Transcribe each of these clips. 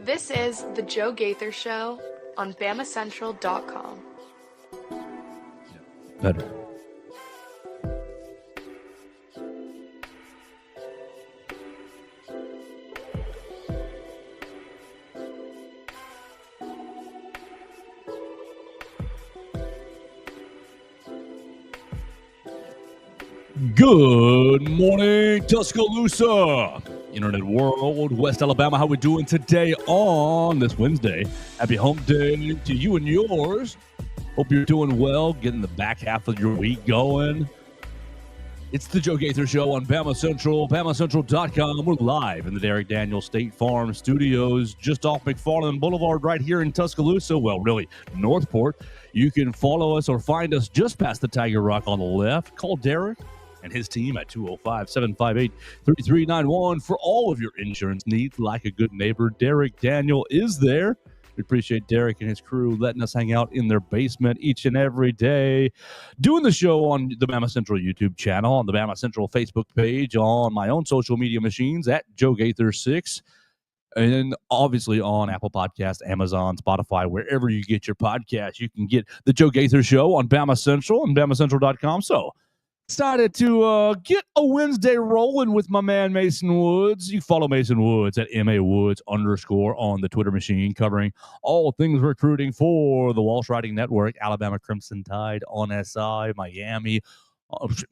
This is the Joe Gaither Show on BamaCentral.com. Better. Good morning, Tuscaloosa, Internet World, West Alabama. How we doing today on this Wednesday? Happy Hump Day to you and yours. Hope you're doing well, getting the back half of your week going. It's the Joe Gaither Show on Bama Central, BamaCentral.com. We're live in the Derek Daniels State Farm Studios, just off McFarland Boulevard right here in Tuscaloosa. Well, really, Northport. You can follow us or find us just past the Tiger Rock on the left. Call Derek and his team at 205-758-3391 for all of your insurance needs. Like a good neighbor, Derek Daniel is there. We appreciate Derek and his crew letting us hang out in their basement each and every day. Doing the show on the Bama Central YouTube channel, on the Bama Central Facebook page, on my own social media machines at Joe Gaither 6, and then obviously on Apple Podcasts, Amazon, Spotify, wherever you get your podcasts. You can get the Joe Gaither Show on Bama Central and BamaCentral.com. So decided to get a Wednesday rolling with my man Mason Woods. You follow Mason Woods at MAWoods_ on the Twitter machine, covering all things recruiting for the Walsh Writing Network, Alabama Crimson Tide on SI, Miami,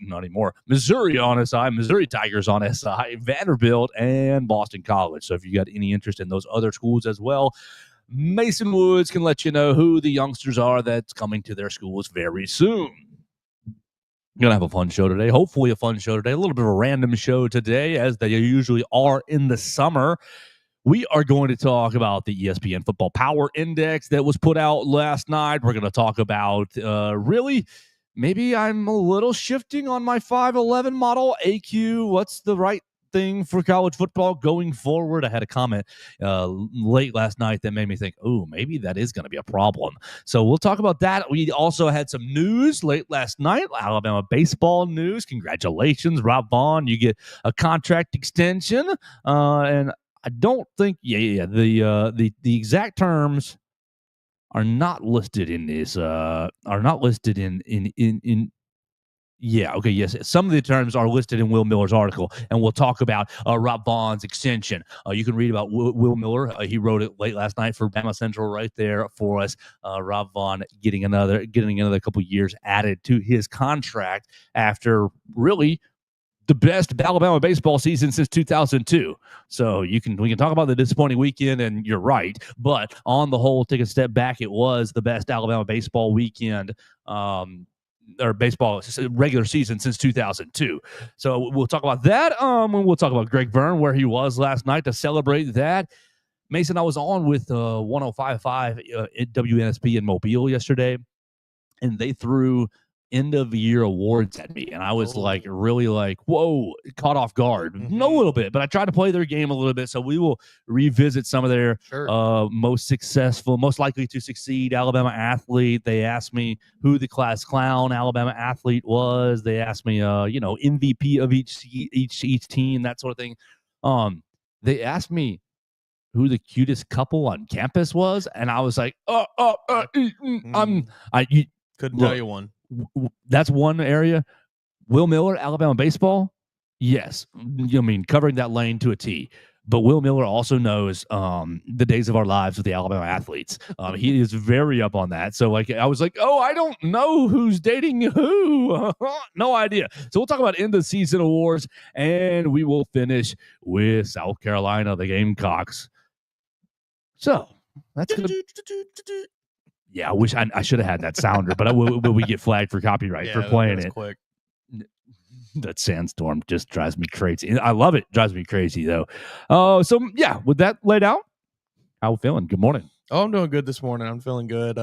not anymore, Missouri on SI, Missouri Tigers on SI, Vanderbilt, and Boston College. So if you got any interest in those other schools as well, Mason Woods can let you know who the youngsters are that's coming to their schools very soon. Gonna have a fun show today. Hopefully a fun show today. A little bit of a random show today, as they usually are in the summer. We are going to talk about the ESPN Football Power Index that was put out last night. We're going to talk about really, maybe I'm a little shifting on my 5'11 model. AQ, what's the right thing for college football going forward? I had a comment late last night that made me think, oh, maybe that is going to be a problem. So we'll talk about that. We also had some news late last night, Alabama baseball news. Congratulations, Robby Vaughn. You get a contract extension. And I don't think, the exact terms are not listed in this, yes. Some of the terms are listed in Will Miller's article, and we'll talk about Robby Vaughn's extension. You can read about Will Miller. He wrote it late last night for Bama Central right there for us. Robby Vaughn getting another couple years added to his contract after really the best Alabama baseball season since 2002. So we can talk about the disappointing weekend, and you're right. But on the whole, take a step back. It was the best Alabama baseball weekend, or baseball regular season since 2002. So we'll talk about that. And we'll talk about Greg Verne, where he was last night to celebrate that. Mason, I was on with 105.5 at WNSP in Mobile yesterday, and they threw end of the year awards at me, and I was really whoa, caught off guard a little bit, but I tried to play their game a little bit. So we will revisit some of their most successful, most likely to succeed Alabama athlete. They asked me who the class clown Alabama athlete was. They asked me MVP of each team, that sort of thing. They asked me who the cutest couple on campus was, and I was like, couldn't tell you one. That's one area. Will Miller, Alabama baseball, yes. Covering that lane to a T. But Will Miller also knows the days of our lives with the Alabama athletes. He is very up on that. So I was like, I don't know who's dating who. No idea. So we'll talk about end of season awards, and we will finish with South Carolina, the Gamecocks. So that's going to... Yeah, I wish I should have had that sounder, but will we get flagged for copyright for playing it? Quick. That sandstorm just drives me crazy. I love it. Drives me crazy, though. With that laid out, how we feeling? Good morning. Oh, I'm doing good this morning. I'm feeling good.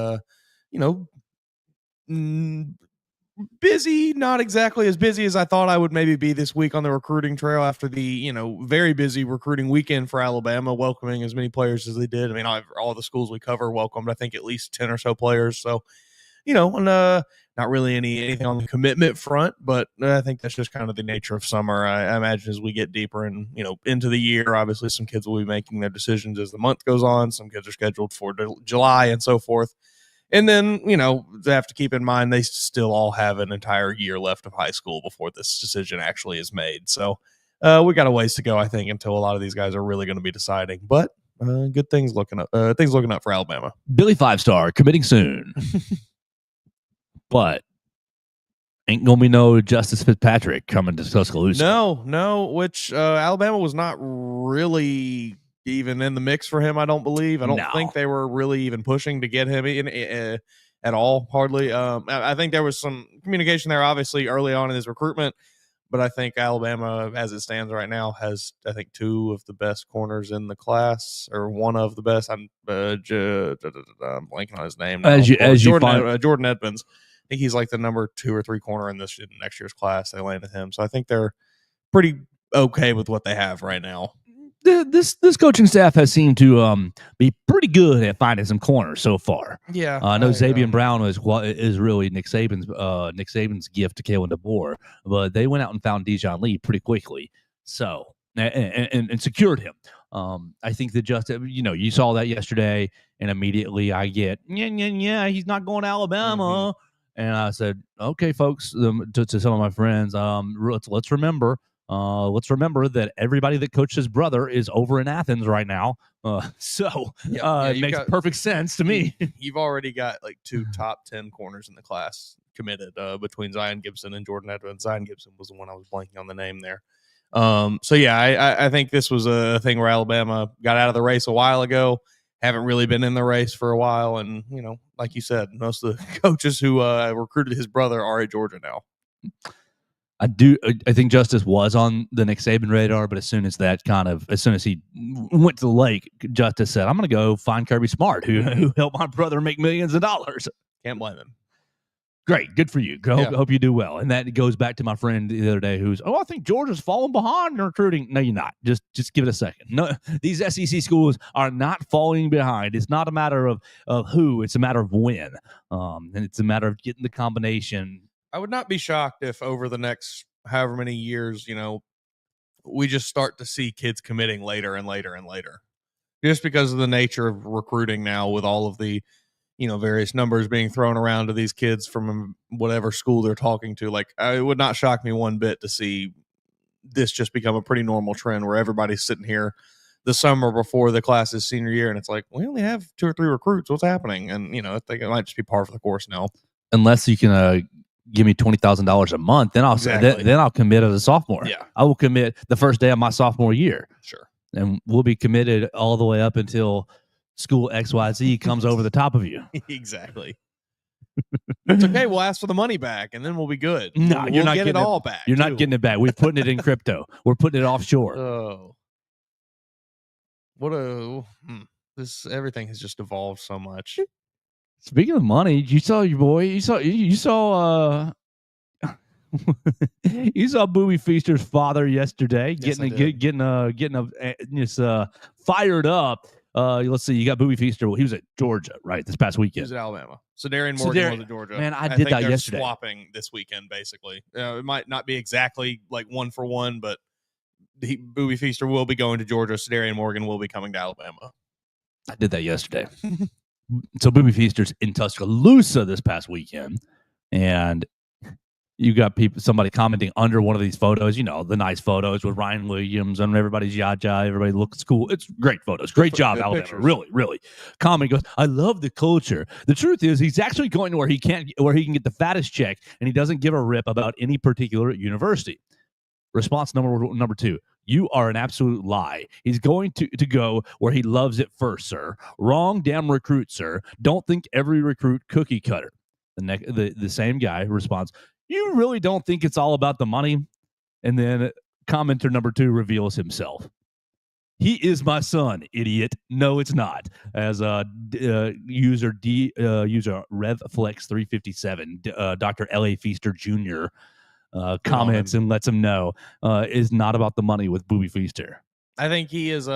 Busy, not exactly as busy as I thought I would maybe be this week on the recruiting trail after the, very busy recruiting weekend for Alabama, welcoming as many players as they did. All the schools we cover welcomed, I think, at least 10 or so players. So, now not really anything on the commitment front, but I think that's just kind of the nature of summer. I imagine as we get deeper into the year, obviously some kids will be making their decisions as the month goes on. Some kids are scheduled for July and so forth. And then, they have to keep in mind they still all have an entire year left of high school before this decision actually is made. So we got a ways to go, I think, until a lot of these guys are really going to be deciding. But good things looking up. Things looking up for Alabama. Billy 5-star committing soon, but ain't gonna be no Justice Fitzpatrick coming to Tuscaloosa. No. Which Alabama was not really even in the mix for him. I don't believe. I don't think they were really even pushing to get him in at all. Hardly. I think there was some communication there, obviously, early on in his recruitment. But I think Alabama, as it stands right now, has, I think, 2 of the best corners in the class, or one of the best. I'm blanking on his name now. Jordan Edmonds. I think he's like the number 2 or 3 corner in next year's class. They landed him, so I think they're pretty okay with what they have right now. This coaching staff has seemed to be pretty good at finding some corners so far. Yeah, I know Xavier Brown is really Nick Saban's gift to Kalen DeBoer, but they went out and found Dijon Lee pretty quickly, so and secured him. I think that just you saw that yesterday, and immediately I get he's not going to Alabama, and I said, okay, folks, to some of my friends, let's remember. Let's remember that everybody that coached his brother is over in Athens right now. It makes perfect sense to me. You've already got like 2 top 10 corners in the class committed between Zion Gibson and Jordan Edmonds. Zion Gibson was the one I was blanking on the name there. I think this was a thing where Alabama got out of the race a while ago. Haven't really been in the race for a while. And, like you said, most of the coaches who recruited his brother are at Georgia now. I think Justice was on the Nick Saban radar, but as soon as he went to the lake, Justice said, I'm going to go find Kirby Smart, who helped my brother make millions of dollars. Can't blame him. Great. Good for you. Hope you do well. And that goes back to my friend the other day who's, I think Georgia's falling behind in recruiting. No, you're not. Just give it a second. No, these SEC schools are not falling behind. It's not a matter of who. It's a matter of when. And it's a matter of getting the combination. I would not be shocked if over the next however many years, we just start to see kids committing later and later and later, just because of the nature of recruiting now, with all of the, various numbers being thrown around to these kids from whatever school they're talking to. Like, it would not shock me one bit to see this just become a pretty normal trend where everybody's sitting here the summer before the class's senior year, and it's like, we only have 2 or 3 recruits. What's happening? And, I think it might just be par for the course now. Unless you can give me $20,000 a month, then I'll commit as a sophomore. Yeah, I will commit the first day of my sophomore year. Sure, and we'll be committed all the way up until school XYZ comes over the top of you. Exactly. It's okay. We'll ask for the money back, and then we'll be good. No, you're not getting it all back. You're not getting it back. We're putting it in crypto. We're putting it offshore. Oh, this everything has just evolved so much. Speaking of money, you saw your boy. You saw you saw Booby Feaster's father yesterday, getting fired up. Let's see. You got Booby Feaster. He was at Georgia, right? This past weekend. He was at Alabama. Darian Morgan was at Georgia. Man, I did that they're yesterday. Swapping this weekend, basically. It might not be exactly like 1 for 1, but Booby Feaster will be going to Georgia. Darian Morgan will be coming to Alabama. I did that yesterday. So Booby Feaster's in Tuscaloosa this past weekend, and you got somebody commenting under one of these photos, the nice photos with Ryan Williams and everybo's yada, everybody looks cool. It's great photos. Great job, Alabama. Pictures. Really, really. Comment goes, I love the culture. The truth is he's actually going to where he can get the fattest check, and he doesn't give a rip about any particular university. Response number 2. You are an absolute lie. He's going to go where he loves it first, sir. Wrong damn recruit, sir. Don't think every recruit cookie cutter. The same guy responds, you really don't think it's all about the money? And then commenter number 2 reveals himself. He is my son, idiot. No, it's not. As user RevFlex357, Dr. L.A. Feaster Jr., comments and lets him know is not about the money with Booby Feaster. I think he is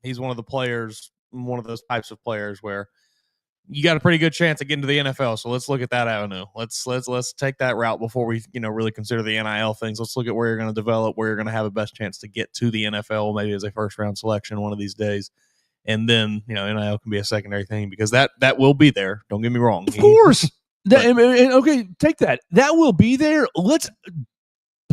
he's one of the players, one of those types of players where you got a pretty good chance of getting to the NFL. So let's look at that avenue. Let's take that route before we, really consider the NIL things. Let's look at where you're going to develop, where you're going to have a best chance to get to the NFL, maybe as a first round selection one of these days. And then, NIL can be a secondary thing because that will be there. Don't get me wrong. Of course. Okay, take that. That will be there. Let's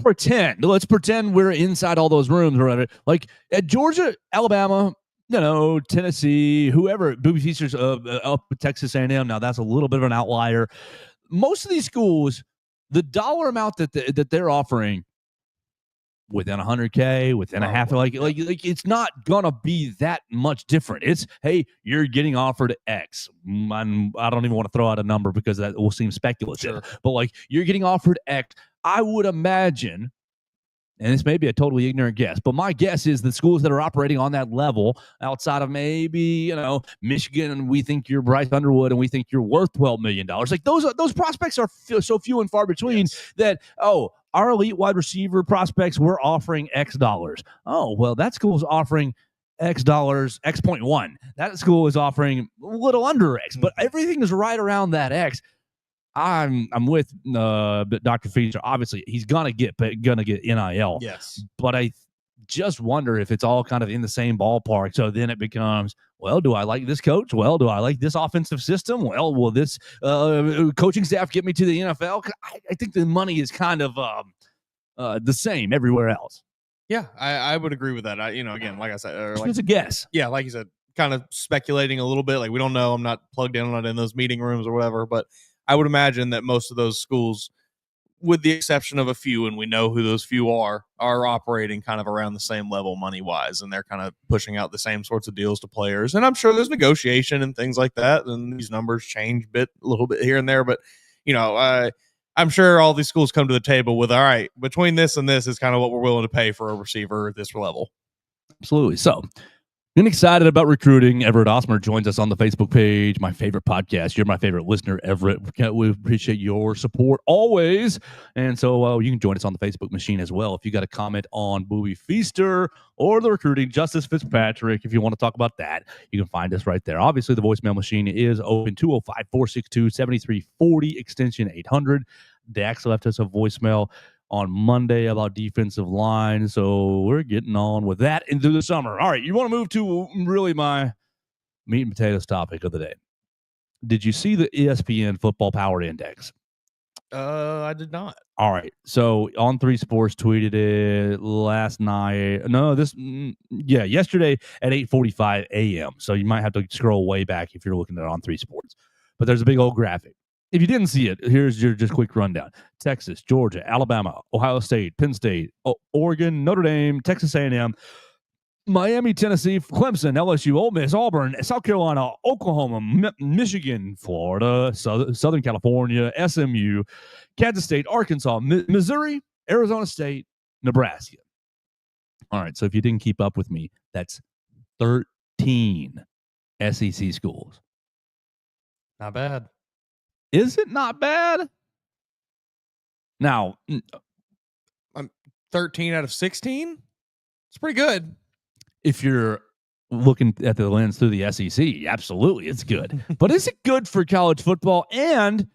pretend we're inside all those rooms or whatever. Like at Georgia, Alabama, Tennessee, whoever, Booby Feasters up at Texas A&M. Now that's a little bit of an outlier. Most of these schools, the dollar amount that they're offering within 100K, within a half, like it's not gonna be that much different. It's, hey, you're getting offered X. I don't even want to throw out a number because that will seem speculative. Sure. But like you're getting offered X. I would imagine, and this may be a totally ignorant guess, but my guess is the schools that are operating on that level outside of maybe, Michigan, and we think you're Bryce Underwood and we think you're worth $12 million. Like those prospects are so few and far between that, our elite wide receiver prospects, we're offering X dollars. Oh, well, that school is offering X dollars, X.1. That school is offering a little under X, but everything is right around that X. I'm with Dr. Feaster. Obviously, he's gonna get NIL. Yes, but I just wonder if it's all kind of in the same ballpark. So then it becomes, well, do I like this coach? Well, do I like this offensive system? Well, will this coaching staff get me to the NFL? I think the money is kind of the same everywhere else. Yeah, I would agree with that. Again, like I said, it's a guess. Yeah, like you said, kind of speculating a little bit. Like we don't know. I'm not plugged in on it in those meeting rooms or whatever, but I would imagine that most of those schools, with the exception of a few, and we know who those few are operating kind of around the same level money-wise, and they're kind of pushing out the same sorts of deals to players. And I'm sure there's negotiation and things like that, and these numbers change a little bit here and there. But, I'm sure all these schools come to the table with, all right, between this and this is kind of what we're willing to pay for a receiver at this level. Absolutely. So, getting excited about recruiting. Everett Osmer joins us on the Facebook page. My favorite podcast. You're my favorite listener, Everett. We appreciate your support always. And so you can join us on the Facebook machine as well. If you got a comment on Booby Feaster or the recruiting, Justice Fitzpatrick, if you want to talk about that, you can find us right there. Obviously, the voicemail machine is open, 205-462-7340, extension 800. Dax left us a voicemail on Monday about defensive line, so we're getting on with that into the summer. All right, you want to move to really my meat and potatoes topic of the day. Did you see the ESPN Football Power Index? I did not. All right, so On 3 Sports tweeted it last night. Yesterday at 8:45 a.m. So you might have to scroll way back if you're looking at On 3 Sports. But there's a big old graphic. If you didn't see it, here's your just quick rundown. Texas, Georgia, Alabama, Ohio State, Penn State, Oregon, Notre Dame, Texas A&M, Miami, Tennessee, Clemson, LSU, Ole Miss, Auburn, South Carolina, Oklahoma, Michigan, Florida, Southern California, SMU, Kansas State, Arkansas, Missouri, Arizona State, Nebraska. All right, so if you didn't keep up with me, that's 13 SEC schools. Not bad. Is it not bad? Now, 13 out of 16? It's pretty good. If you're looking at the lens through the SEC, absolutely, it's good. But is it good for college football? And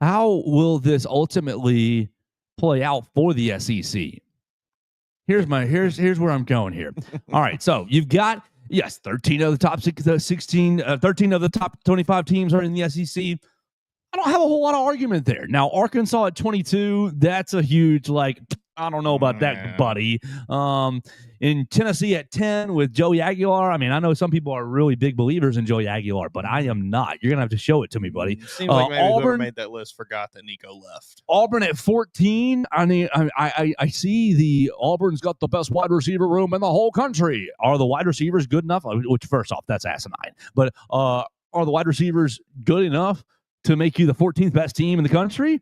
how will this ultimately play out for the SEC? Here's where I'm going here. All right, so you've got, 13 of the top 13 of the top 25 teams are in the SEC. I don't have a whole lot of argument there. Now, Arkansas at 22, that's a huge, I don't know about that, buddy. In Tennessee at 10 with Joey Aguilar. I mean, I know some people are really big believers in Joey Aguilar, but I am not. You're going to have to show it to me, buddy. Seems like maybe Auburn, whoever made that list forgot that Nico left. Auburn at 14. I mean, I see the Auburn's got the best wide receiver room in the whole country. Are the wide receivers good enough? Which, first off, that's asinine. But are the wide receivers good enough to make you the 14th best team in the country?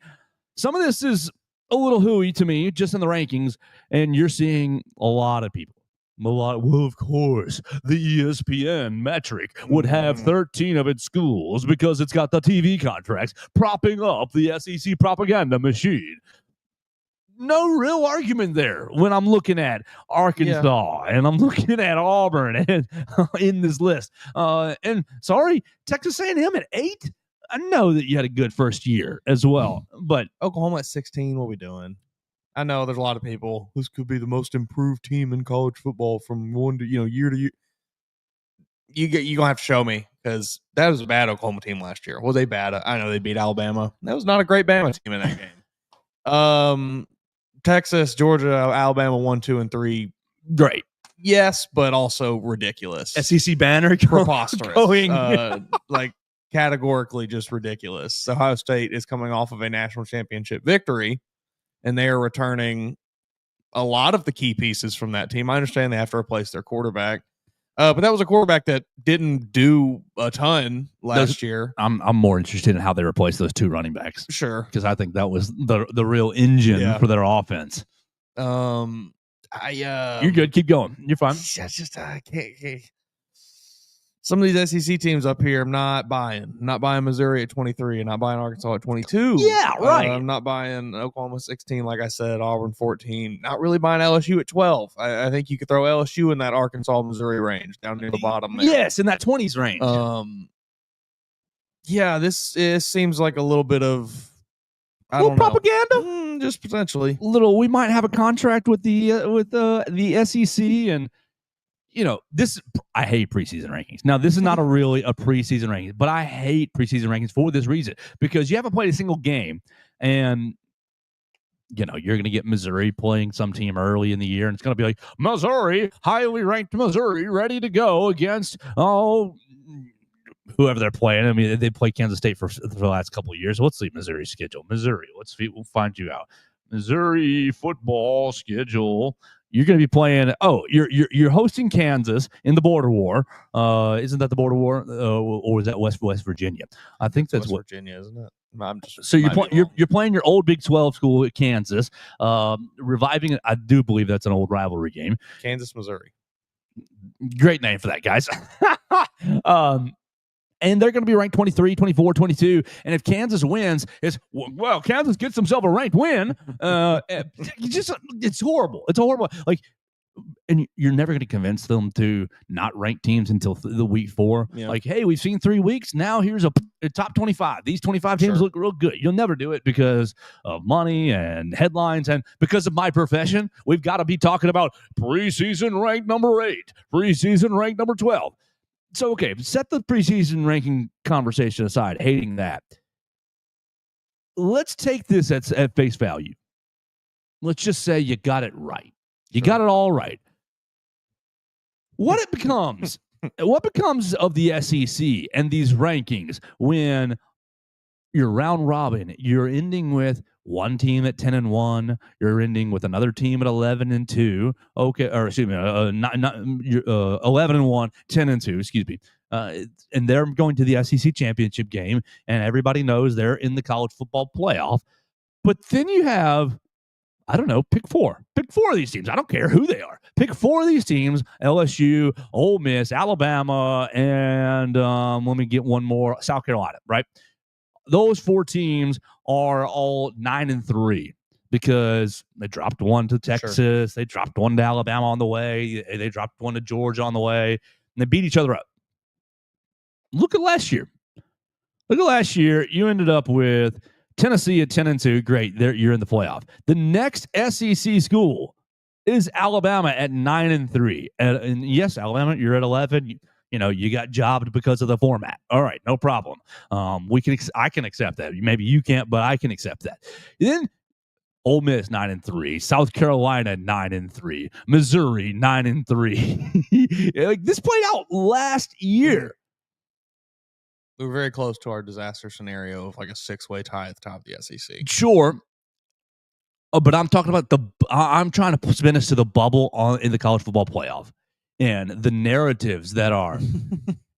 Some of this is a little hooey to me, just in the rankings, and you're seeing a lot of people. Well, of course, the ESPN metric would have 13 of its schools because it's got the TV contracts propping up the SEC propaganda machine. no real argument there when I'm looking at Arkansas and I'm looking at Auburn and, in this list. And sorry, Texas A&M at 8. I know that you had a good first year as well, but Oklahoma at 16. What are we doing? I know there's a lot of people. This could be the most improved team in college football from year to year. You're gonna have to show me, because that was a bad Oklahoma team last year. Well, they bad. I know they beat Alabama. That was not a great Bama team in that game. Texas, Georgia, Alabama 1, 2, and 3. great. Yes, but also ridiculous. SEC banner Preposterous. going. Like categorically just ridiculous. Ohio State is coming off of a national championship victory, and they are returning a lot of the key pieces from that team. I understand they have to replace their quarterback. But that was a quarterback that didn't do a ton last year. I'm more interested in how they replace those 2 running backs. Sure. Because I think that was the real engine for their offense. You're good. Keep going. You're fine. I can't. Some of these SEC teams up here, I'm not buying. I'm not buying Missouri at 23. I'm not buying Arkansas at 22. Yeah, right. I'm not buying Oklahoma 16, like I said, Auburn 14. Not really buying LSU at 12. I think you could throw LSU in that Arkansas-Missouri range, down near the bottom there. Yes, in that 20s range. Yeah, this seems like a little bit of propaganda, just potentially. We might have a contract with the SEC, and this. I hate preseason rankings. Now, this is not really a preseason ranking, but I hate preseason rankings for this reason, because you haven't played a single game, and you're going to get Missouri playing some team early in the year, and it's going to be like, Missouri, highly ranked Missouri, ready to go against whoever they're playing. I mean, they play Kansas State for the last couple of years. What's the Missouri schedule? Missouri, we'll find you out. Missouri football schedule. You're going to be playing. Oh, you're hosting Kansas in the border war. Isn't that the border war, or is that West Virginia? I think that's West Virginia, isn't it? So you're playing your old Big 12 school at Kansas, reviving it. I do believe that's an old rivalry game. Kansas, Missouri. Great name for that, guys. And they're going to be ranked 23, 24, 22. And if Kansas wins, Kansas gets themselves a ranked win. It's horrible. It's horrible. And you're never going to convince them to not rank teams until the week 4. Yeah. Like, hey, we've seen 3 weeks. Now here's a top 25. These 25 teams look real good. You'll never do it because of money and headlines. And because of my profession, we've got to be talking about preseason ranked number 8, preseason ranked number 12. So, okay, set the preseason ranking conversation aside, hating that. Let's take this at face value. Let's just say you got it right. You got it all right. What becomes of the SEC and these rankings when you're round robin? You're ending with one team at 10-1. You're ending with another team at 11-2. Okay, or excuse me, 11-1, 10-2. Excuse me. And they're going to the SEC championship game, and everybody knows they're in the college football playoff. But then you have, I don't know, pick 4. Pick 4 of these teams. I don't care who they are. Pick 4 of these teams: LSU, Ole Miss, Alabama, and let me get one more: South Carolina. Right. Those 4 teams are all 9-3 because they dropped one to Texas. Sure. They dropped one to Alabama on the way. They dropped one to Georgia on the way. And they beat each other up. Look at last year. You ended up with Tennessee at 10-2. Great. You're in the playoff. The next SEC school is Alabama at 9-3. And yes, Alabama, you're at 11. You got jobbed because of the format. All right, no problem. I can accept that. Maybe you can't, but I can accept that. Then Ole Miss 9-3, South Carolina 9-3, Missouri 9-3. Like, this played out last year. We were very close to our disaster scenario of like a 6-way tie at the top of the SEC. Sure. But I'm talking about I'm trying to spin us to the bubble in the college football playoff. And the narratives that are,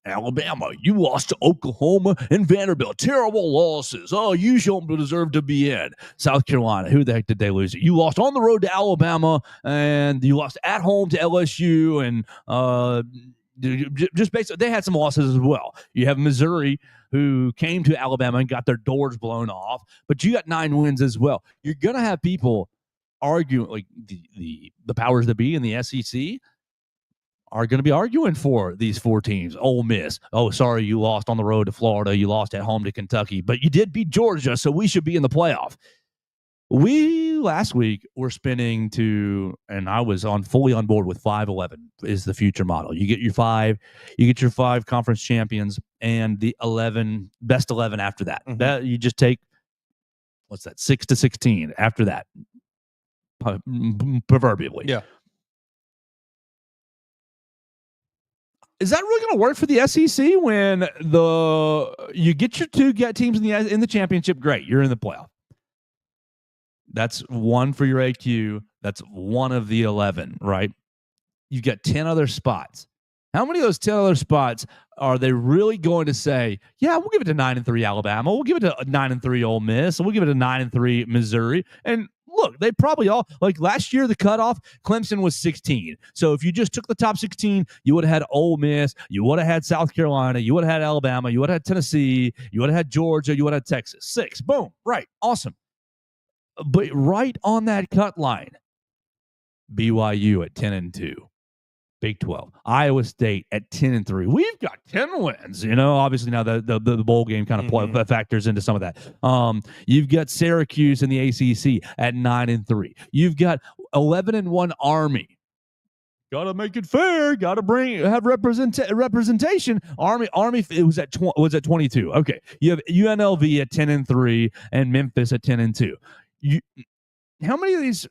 Alabama, you lost to Oklahoma and Vanderbilt. Terrible losses. Oh, you don't deserve to be in. South Carolina, who the heck did they lose to? You lost on the road to Alabama, and you lost at home to LSU, and just basically, they had some losses as well. You have Missouri, who came to Alabama and got their doors blown off, but you got 9 wins as well. You're going to have people arguing, like the powers that be in the SEC are going to be arguing for these 4 teams. Ole Miss, oh, sorry, you lost on the road to Florida. You lost at home to Kentucky, but you did beat Georgia, so we should be in the playoff. We last week were spinning to, and I was fully on board with 5-11 is the future model. You get your 5 conference champions and the best 11 after that. Mm-hmm. That you just take, what's that, 6 to 16 after that, proverbially. Yeah. Is that really going to work for the SEC when you get your 2 teams in the championship? Great, you're in the playoff. That's 1 for your AQ. That's 1 of the 11, right? You've got 10 other spots. How many of those 10 other spots are they really going to say, yeah, we'll give it to 9-3 Alabama. We'll give it to 9-3 Ole Miss. We'll give it to 9-3 Missouri. And look, they probably all, like last year, the cutoff, Clemson was 16. So if you just took the top 16, you would have had Ole Miss, you would have had South Carolina, you would have had Alabama, you would have had Tennessee, you would have had Georgia, you would have had Texas. 6. Boom. Right. Awesome. But right on that cut line, BYU at 10-2. Big 12. Iowa State at 10-3. We've got 10 wins. Obviously now the bowl game kind of factors into some of that. You've got Syracuse in the ACC at 9-3. You've got 11-1 Army. Got to make it fair. Got to have representation. Army. It was at 22. Okay. You have UNLV at 10-3 and Memphis at 10-2. How many of these?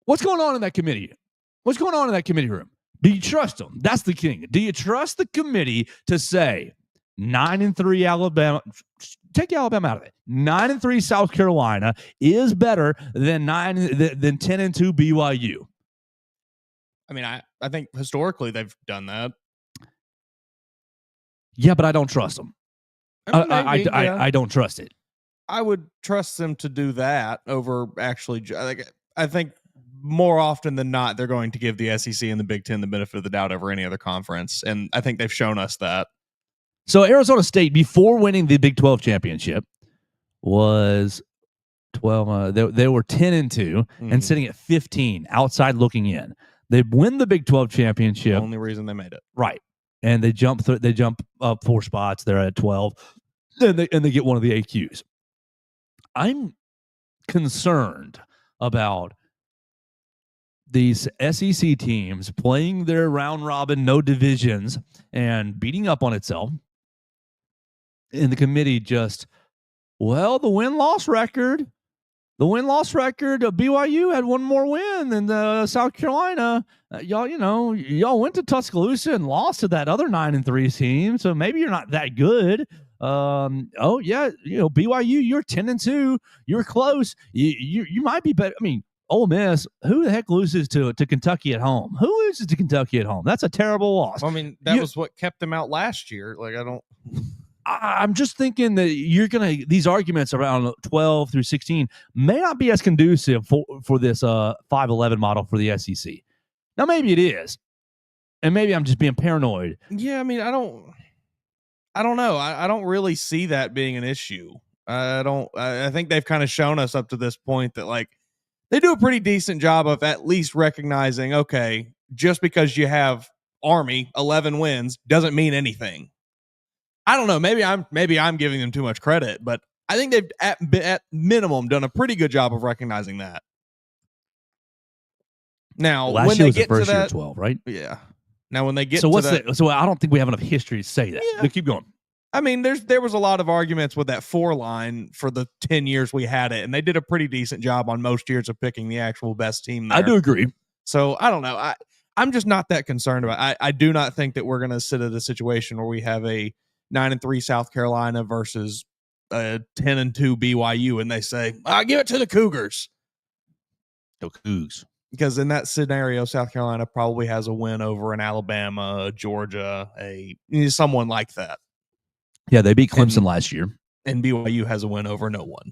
What's going on in that committee? What's going on in that committee room? Do you trust them? That's the king. Do you trust the committee to say 9-3 Alabama? Take Alabama out of it. 9-3 South Carolina is better than 10-2 BYU. I mean, I think historically they've done that. Yeah, but I don't trust them. I don't trust it. I would trust them to do that over actually. I think more often than not, they're going to give the SEC and the Big Ten the benefit of the doubt over any other conference. And I think they've shown us that. So Arizona State, before winning the Big 12 championship, was 12. They were 10-2 and sitting at 15 outside looking in. They win the Big 12 championship. The only reason they made it. Right. And they jump up 4 spots. They're at 12. And they get one of the AQs. I'm concerned about these SEC teams playing their round robin, no divisions, and beating up on itself. And the committee the win-loss record BYU had 1 more win than South Carolina. Y'all went to Tuscaloosa and lost to that other 9-3 team, so maybe you're not that good. BYU, you're 10-2. You're close. You might be better. I mean, Ole Miss, who the heck loses to Kentucky at home? Who loses to Kentucky at home? That's a terrible loss. I mean, that was what kept them out last year. Like, I'm just thinking that these arguments around 12 through 16 may not be as conducive for this 5-11 model for the SEC. Now, maybe it is. And maybe I'm just being paranoid. Yeah, I mean, I don't know. I don't really see that being an issue. I think they've kind of shown us up to this point that, like, they do a pretty decent job of at least recognizing, okay, just because you have Army 11 wins doesn't mean anything. I don't know. Maybe I'm giving them too much credit, but I think they've at minimum done a pretty good job of recognizing that. Now, last when year they was get the first to that, year 12, right? Yeah. Now, when they get so to so I don't think we have enough history to say that. Yeah. But keep going. I mean, there was a lot of arguments with that 4 line for the 10 years we had it, and they did a pretty decent job on most years of picking the actual best team there. I do agree. So I don't know. I'm just not that concerned about. I do not think that we're going to sit at a situation where we have a 9-3 South Carolina versus a 10-2 BYU, and they say, "I give it to the Cougars." The Cougs. Because in that scenario, South Carolina probably has a win over an Alabama, Georgia, someone like that. Yeah, they beat Clemson last year. And BYU has a win over no one.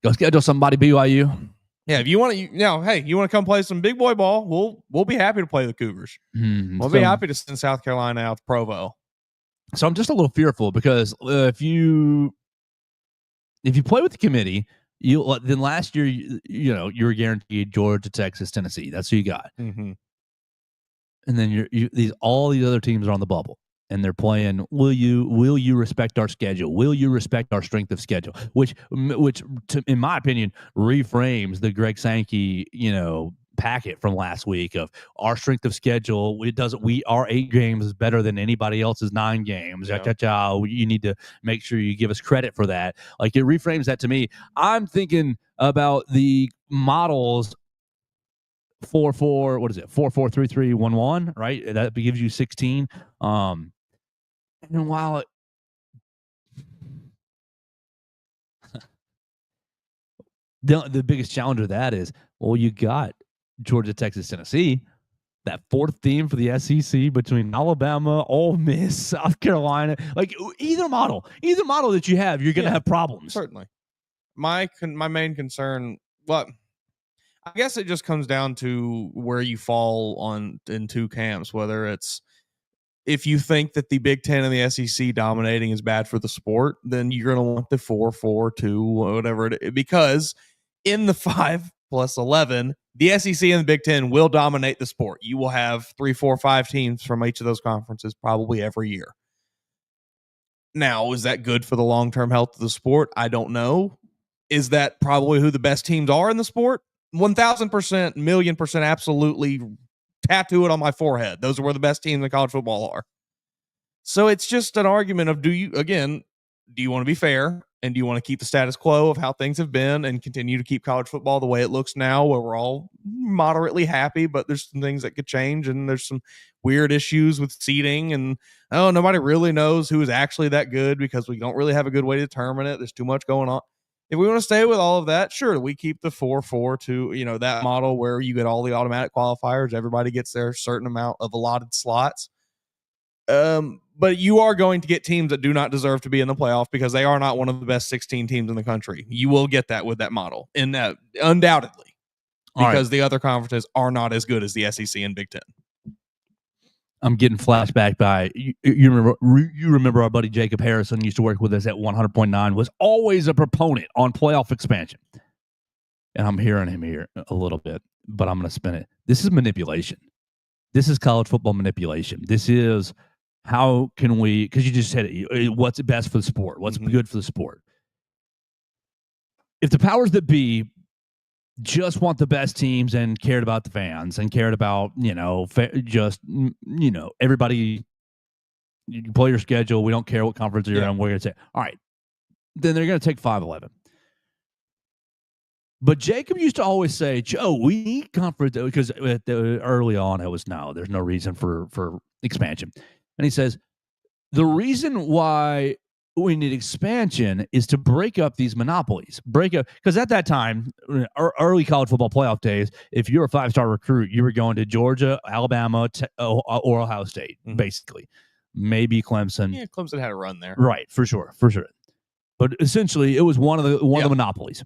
Go schedule somebody, BYU. Yeah, if you want to, hey, you want to come play some big boy ball, we'll be happy to play the Cougars. We'll be happy to send South Carolina out to Provo. So I'm just a little fearful because if you play with the committee, Then last year, you were guaranteed Georgia, Texas, Tennessee. That's who you got. Mm-hmm. And then all these other teams are on the bubble, and they're playing. Will you respect our schedule? Will you respect our strength of schedule? Which in my opinion, reframes the Greg Sankey packet from last week of our strength of schedule. Our 8 games is better than anybody else's 9 games. Yeah. You need to make sure you give us credit for that. Like, it reframes that to me. I'm thinking about the models 4-4, what is it? 4-4-3-3-1-1, right? That gives you 16. And while the biggest challenge of that is, well, you got Georgia, Texas, Tennessee, that 4th team for the SEC between Alabama, Ole Miss, South Carolina. Like, either model that you have, you're going to have problems. Certainly. My main concern, I guess it just comes down to where you fall in 2 camps, whether it's if you think that the Big Ten and the SEC dominating is bad for the sport, then you're going to want the 4-4-2, whatever it is, because in the 5+11, the SEC and the Big Ten will dominate the sport. You will have 3, 4, 5 teams from each of those conferences probably every year. Now, is that good for the long-term health of the sport? I don't know. Is that probably who the best teams are in the sport? 1,000%, 1,000,000%, absolutely. Tattoo it on my forehead. Those are where the best teams in college football are. So it's just an argument of, do you want to be fair, and do you want to keep the status quo of how things have been and continue to keep college football the way it looks now, where we're all moderately happy, but there's some things that could change, and there's some weird issues with seeding, and nobody really knows who is actually that good because we don't really have a good way to determine it. There's too much going on. If we want to stay with all of that, sure, we keep the 4-4-2, that model where you get all the automatic qualifiers. Everybody gets their certain amount of allotted slots. But you are going to get teams that do not deserve to be in the playoff because they are not one of the best 16 teams in the country. You will get that with that model, and undoubtedly, because the other conferences are not as good as the SEC and Big Ten. I'm getting flashback by you remember our buddy Jacob Harrison used to work with us at 100.9, was always a proponent on playoff expansion. And I'm hearing him here a little bit, but I'm going to spin it. This is manipulation. This is college football manipulation. This is how can we, because you just said it, what's best for the sport? What's good for the sport? If the powers that be just want the best teams and cared about the fans and cared about, everybody, you play your schedule. We don't care what conference you're in. We're going to say, all right, then they're going to take 5-11. But Jacob used to always say, Joe, we need conference, because early on it was, no, there's no reason for expansion. And he says, the reason why we need expansion is to break up these monopolies. Because at that time, early college football playoff days, if you're a 5-star recruit, you were going to Georgia, Alabama, or Ohio State, basically. Maybe Clemson. Yeah, Clemson had a run there. Right, for sure. But essentially, it was one of the monopolies.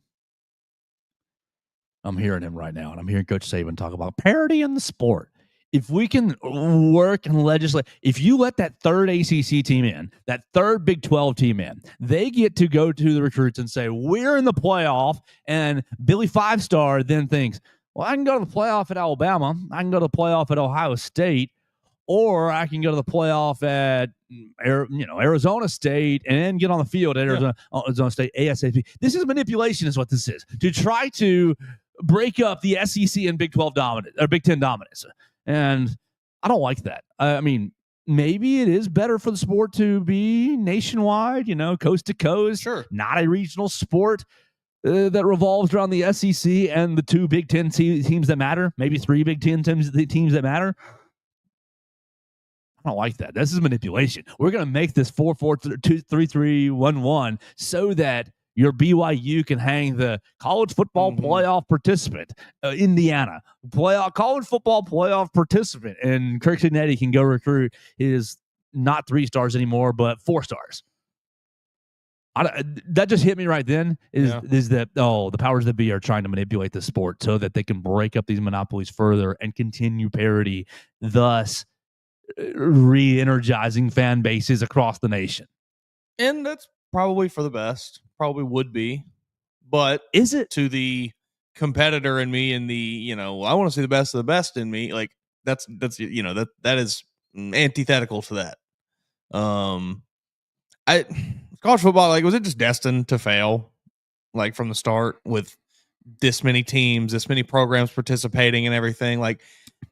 I'm hearing him right now, and I'm hearing Coach Saban talk about parity in the sport. If we can work and legislate, if you let that 3rd ACC team in, that 3rd Big 12 team in, they get to go to the recruits and say, we're in the playoff, and Billy 5-star then thinks, well, I can go to the playoff at Alabama, I can go to the playoff at Ohio State, or I can go to the playoff at Arizona State and get on the field at Arizona State ASAP. This is manipulation is what this is, to try to break up the SEC and Big 12 dominance or Big 10 dominance. And I don't like that. I mean, maybe it is better for the sport to be nationwide, coast to coast, sure, not a regional sport that revolves around the SEC and the 2 Big 10 teams that matter, maybe 3 Big 10 teams that matter. I don't like that. This is manipulation. We're going to make this 4-4-2-3-3-1-1 so that your BYU can hang the college football playoff participant, Indiana college football playoff participant, and Kirk Cincinnati can go recruit his not 3 stars anymore, but 4 stars. That just hit me right then. Is that the powers that be are trying to manipulate the sport so that they can break up these monopolies further and continue parity, thus re-energizing fan bases across the nation. And that's probably for the best. Probably would be. But is it to the competitor in me and the, I want to see the best of the best in me, like that's that is antithetical to that. College football, like, was it just destined to fail, like, from the start, with this many teams, this many programs participating and everything? Like,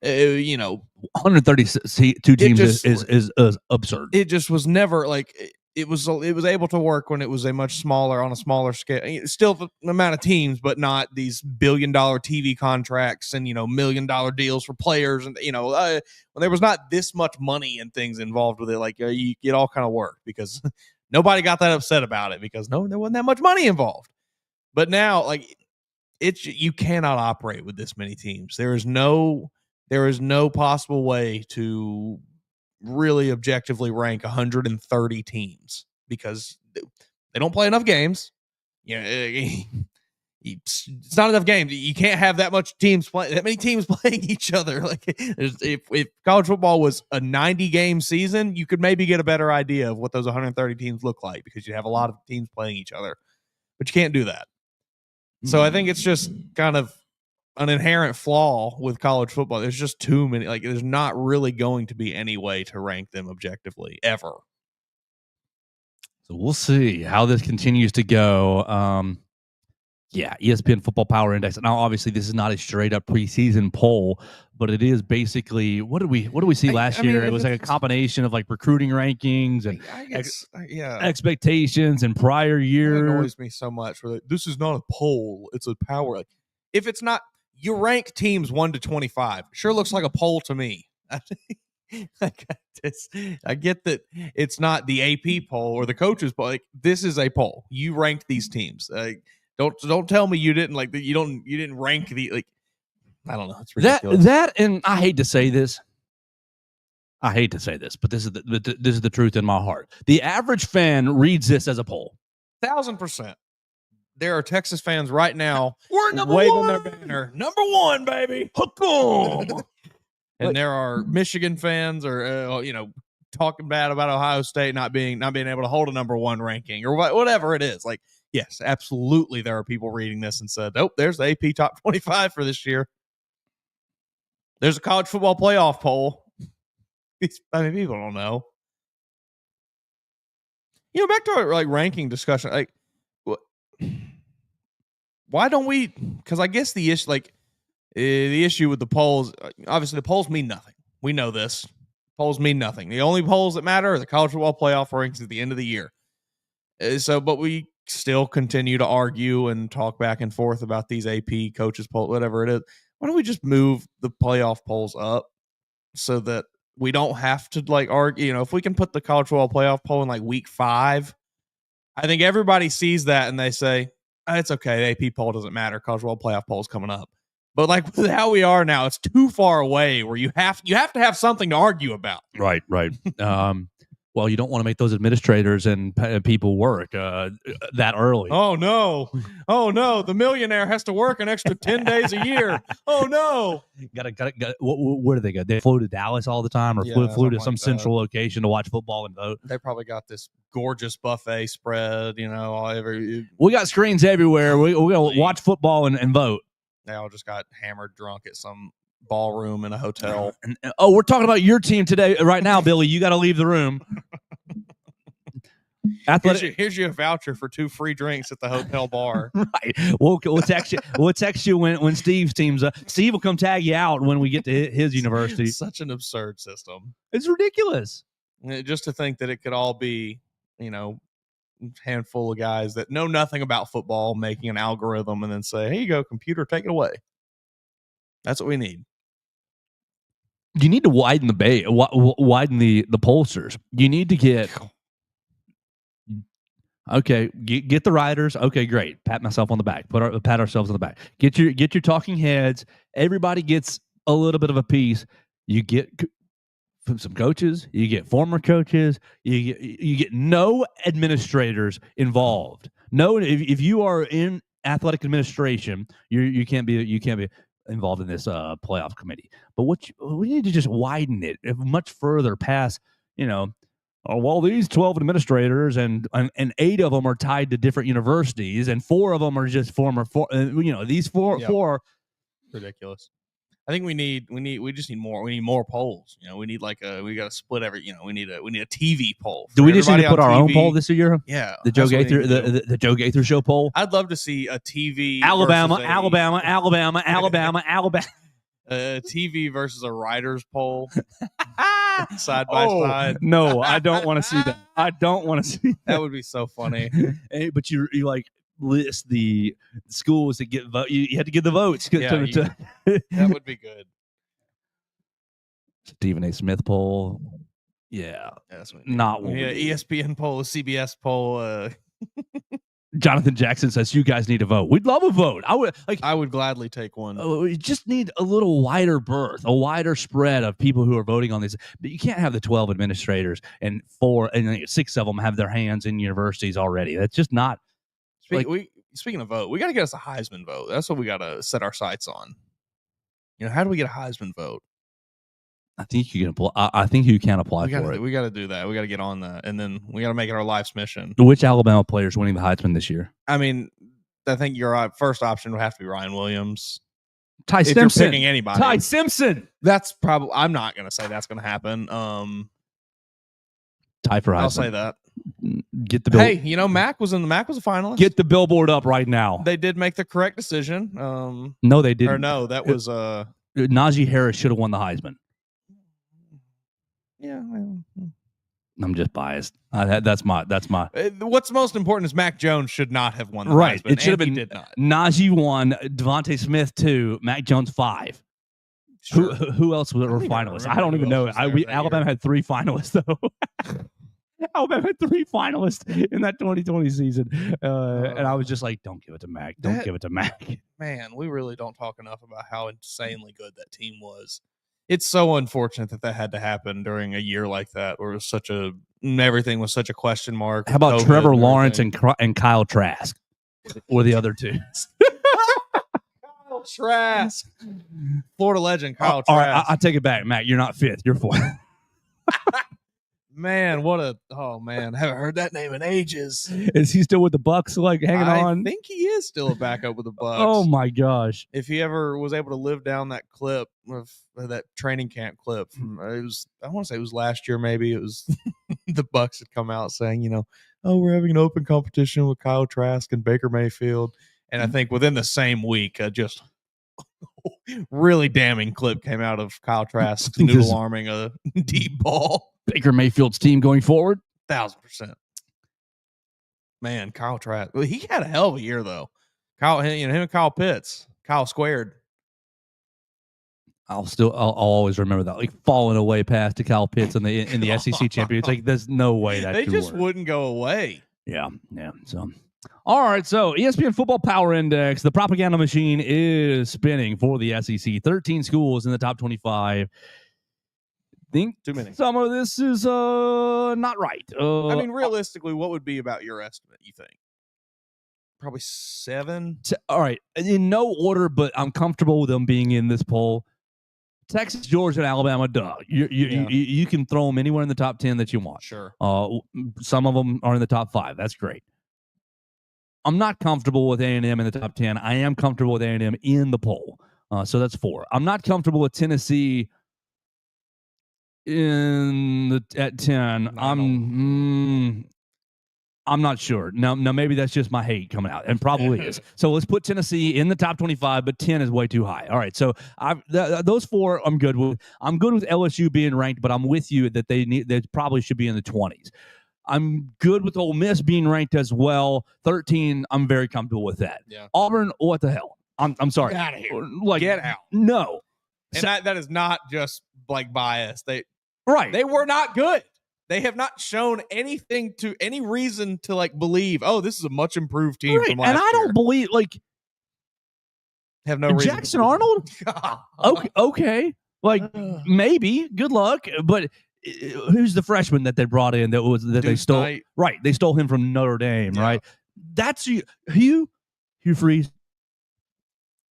132 teams is absurd. It just was never like it was able to work when it was on a smaller scale. Still the amount of teams, but not these $1 billion TV contracts and $1 million deals for players, and when there was not this much money and things involved with it, like it all kind of worked because nobody got that upset about it because there wasn't that much money involved. But now, like, you cannot operate with this many teams. There is no possible way to really objectively rank 130 teams because they don't play enough games. It's not enough games. You can't have that many teams playing each other. Like, if college football was a 90-game season, you could maybe get a better idea of what those 130 teams look like because you have a lot of teams playing each other, but you can't do that. So I think it's just kind of an inherent flaw with college football. There's just too many. Like, there's not really going to be any way to rank them objectively ever. So we'll see how this continues to go. ESPN Football Power Index. Now, obviously, this is not a straight up preseason poll, but it is basically what did we see last year? It was like a combination of like recruiting rankings and expectations and prior years. It annoys me so much. This is not a poll; it's a power. Like, if it's not, you rank teams 1 to 25. Sure looks like a poll to me. I get that it's not the AP poll or the coaches poll. Like, this is a poll. You ranked these teams. Don't tell me you didn't you didn't rank the, like, I don't know. It's ridiculous. That and I hate to say this, but this is the truth in my heart. The average fan reads this as a poll. 1,000%. There are Texas fans right now waving their banner. Number 1, baby. And there are Michigan fans or talking bad about Ohio State not being able to hold a number 1 ranking or whatever it is. Like, yes, absolutely, there are people reading this and said, "Oh, there's the AP top 25 for this year." There's a college football playoff poll. I mean, people don't know. Back to our ranking discussion. Like, why don't we? Because I guess the issue with the polls, obviously, the polls mean nothing. We know this. Polls mean nothing. The only polls that matter are the college football playoff rankings at the end of the year. But we still continue to argue and talk back and forth about these AP coaches poll, whatever it is. Why don't we just move the playoff polls up so that we don't have to argue? If we can put the college football playoff poll in week 5, I think everybody sees that and they say, it's okay. The AP poll doesn't matter. College football playoff poll is coming up. But with how we are now, it's too far away where you have to have something to argue about. Right. Well, you don't want to make those administrators and people work that early. Oh no! The millionaire has to work an extra 10 days a year. Oh no! Got. Where do they go? They flew to Dallas all the time, or flew to some central location to watch football and vote. They probably got this gorgeous buffet spread. We got screens everywhere. We gonna watch football and vote. They all just got hammered drunk at some ballroom in a hotel. We're talking about your team today, right now, Billy. You got to leave the room. Here's your voucher for 2 free drinks at the hotel bar. Right. We'll text you when Steve's team's up. Steve will come tag you out when we get to his university. It's such an absurd system. It's ridiculous. Just to think that it could all be, handful of guys that know nothing about football making an algorithm and then say, "Here you go, computer, take it away." That's what we need. You need to widen widen the pollsters. You need to get the writers. Okay, great. Pat myself on the back. Pat ourselves on the back. Get your talking heads. Everybody gets a little bit of a piece. You get some coaches. You get former coaches. You get no administrators involved. No, if you are in athletic administration, you can't be involved in this playoff committee. But we need to just widen it much further past, well, these 12 administrators and 8 of them are tied to different universities, and 4 of them are just former. These four. Ridiculous. I think we just need more. We need more polls. We need we got to split we need a TV poll. Do we just need to put our own poll this year? Yeah, the Joe Gaither, the Joe Gaither show poll. I'd love to see a TV Alabama. TV versus a writers poll side by side. No, I don't want to see that. I don't want to see that. Would be so funny. Hey, but you like list the schools that get vote. You had to get the votes. That would be good. Stephen A. Smith poll. Yeah, not one. Yeah, ESPN poll, CBS poll. Jonathan Jackson says you guys need to vote. We'd love a vote. I would gladly take one. We just need a little wider berth, a wider spread of people who are voting on this. But you can't have the 12 administrators and 6 of them have their hands in universities already. That's just not. Speaking of vote, we got to get us a Heisman vote. That's what we got to set our sights on. How do we get a Heisman vote? I think you can apply. I think you can apply for it. We got to do that. We got to get on that, and then we got to make it our life's mission. Which Alabama player is winning the Heisman this year? I mean, I think your first option would have to be Ryan Williams. Ty Simpson. You're picking anybody. Ty Simpson. That's probably. I'm not going to say that's going to happen. Ty for Heisman. I'll say that. Get the bill. Hey, Mac was a finalist. Get the billboard up right now. They did make the correct decision. No, they didn't. Or no, that was Najee Harris should have won the Heisman. Yeah, I'm just biased. That's my. What's most important is Mac Jones should not have won the right. Heisman, It should have been. Did not. Najee 1, Devontae Smith 2, Mac Jones 5. Sure. Who else were finalists? I don't even know. Alabama had 3 finalists though. Alabama had 3 finalists in that 2020 season, and I was just like, "Don't give it to Mac. Don't give it to Mac." Man, we really don't talk enough about how insanely good that team was. It's so unfortunate that had to happen during a year like that, where it was everything was such a question mark. How about Trevor Lawrence and Kyle Trask, or the other 2? Kyle Trask, Florida legend Kyle Trask. All right, I take it back, Mac. You're not 5th. You're 4th. Man, I haven't heard that name in ages. Is he still with the Bucks, hanging on? I think he is still a backup with the Bucks. Oh my gosh! If he ever was able to live down that clip of that training camp clip from I want to say it was last year, maybe it was the Bucks had come out saying, we're having an open competition with Kyle Trask and Baker Mayfield, and I think within the same week, just really damning clip came out of Kyle Trask noodle arming a deep ball. Baker Mayfield's team going forward? 1,000%. Man, Kyle Trask. Well, he had a hell of a year though. Him and Kyle Pitts. Kyle squared. I'll always remember that, falling away past to Kyle Pitts in the SEC championship. There's no way that they just wouldn't go away. Yeah. So, all right. So ESPN Football Power Index, the propaganda machine is spinning for the SEC. 13 schools in the top 25. Think too many. Some of this is not right. Realistically, what would be about your estimate, you think? Probably 7. All right. In no order, but I'm comfortable with them being in this poll. Texas, Georgia, and Alabama, duh. You can throw them anywhere in the top 10 that you want. Sure. Some of them are in the top 5. That's great. I'm not comfortable with A&M in the top 10. I am comfortable with A&M in the poll. So that's 4. I'm not comfortable with Tennessee at 10. I'm not sure. Now maybe that's just my hate coming out, and probably is. So let's put Tennessee in the top 25, but 10 is way too high. All right, so those 4 I'm good with. I'm good with LSU being ranked, but I'm with you that they probably should be in the 20s. I'm good with Ole Miss being ranked as well. 13, I'm very comfortable with that. Yeah. Auburn, what the hell? I'm sorry. Get out of here. Get out. No. And that is not just bias. They Right. were not good. They have not shown anything to any reason to believe, this is a much improved team from last year. And I don't believe have no reason. Jackson Arnold? Okay. Maybe. Good luck. But who's the freshman that they brought in they stole? Knight. Right. They stole him from Notre Dame, right? That's Hugh Freeze.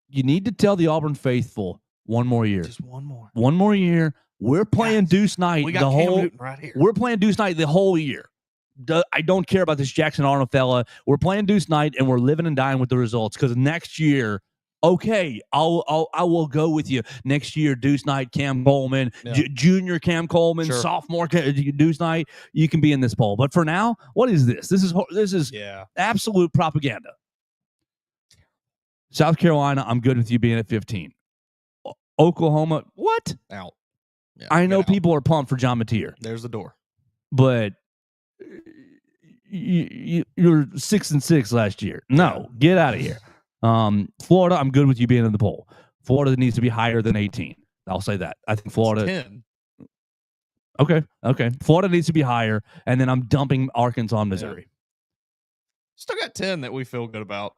You need to tell the Auburn faithful one more year. Just one more. One more year. We're playing Deuce Night we got Cam Newton right here. We're playing Deuce Night the whole year. I don't care about this Jackson Arnold fella. We're playing Deuce Night, and we're living and dying with the results. Because next year, okay, I will go with you. Next year, Deuce Night, Cam Coleman, junior Cam Coleman, sophomore Deuce Night. You can be in this poll. But for now, what is this? This is absolute propaganda. South Carolina, I'm good with you being at 15. Oklahoma, what? Out. Yeah, I know people are pumped for John Mateer. There's the door. But you're 6-6 last year. No, get out of here. Florida, I'm good with you being in the poll. Florida needs to be higher than 18. I'll say that. I think Florida. 10. Okay. Florida needs to be higher, and then I'm dumping Arkansas and Missouri. Still got 10 that we feel good about.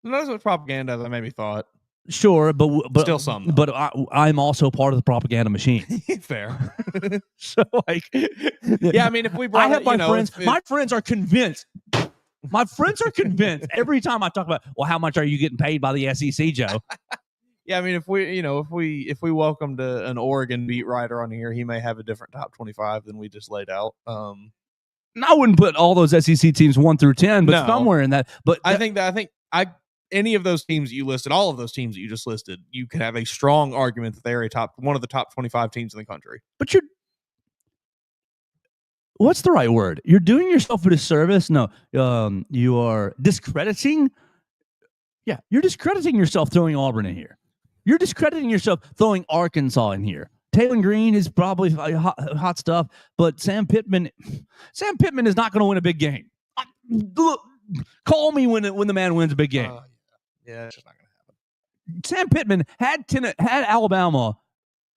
Not as much propaganda as I maybe thought. Sure, but still some. But I'm also part of the propaganda machine. Fair. So like, yeah, I mean, if we brought, I have my friends. My friends are convinced. My friends are convinced every time I talk about, well, how much are you getting paid by the SEC, Joe? Yeah, I mean, if we welcomed an Oregon beat writer on here, he may have a different top 25 than we just laid out. I wouldn't put all those SEC teams 1 through 10, but somewhere in that. But I think any of those teams that you listed, all of those teams that you just listed, you could have a strong argument that they're one of the top 25 teams in the country. But what's the right word? You're doing yourself a disservice. No, you are discrediting. Yeah, you're discrediting yourself throwing Auburn in here. You're discrediting yourself throwing Arkansas in here. Taylor Green is probably hot stuff, but Sam Pittman is not going to win a big game. Look, call me when the man wins a big game. Yeah, it's just not going to happen. Sam Pittman had Alabama,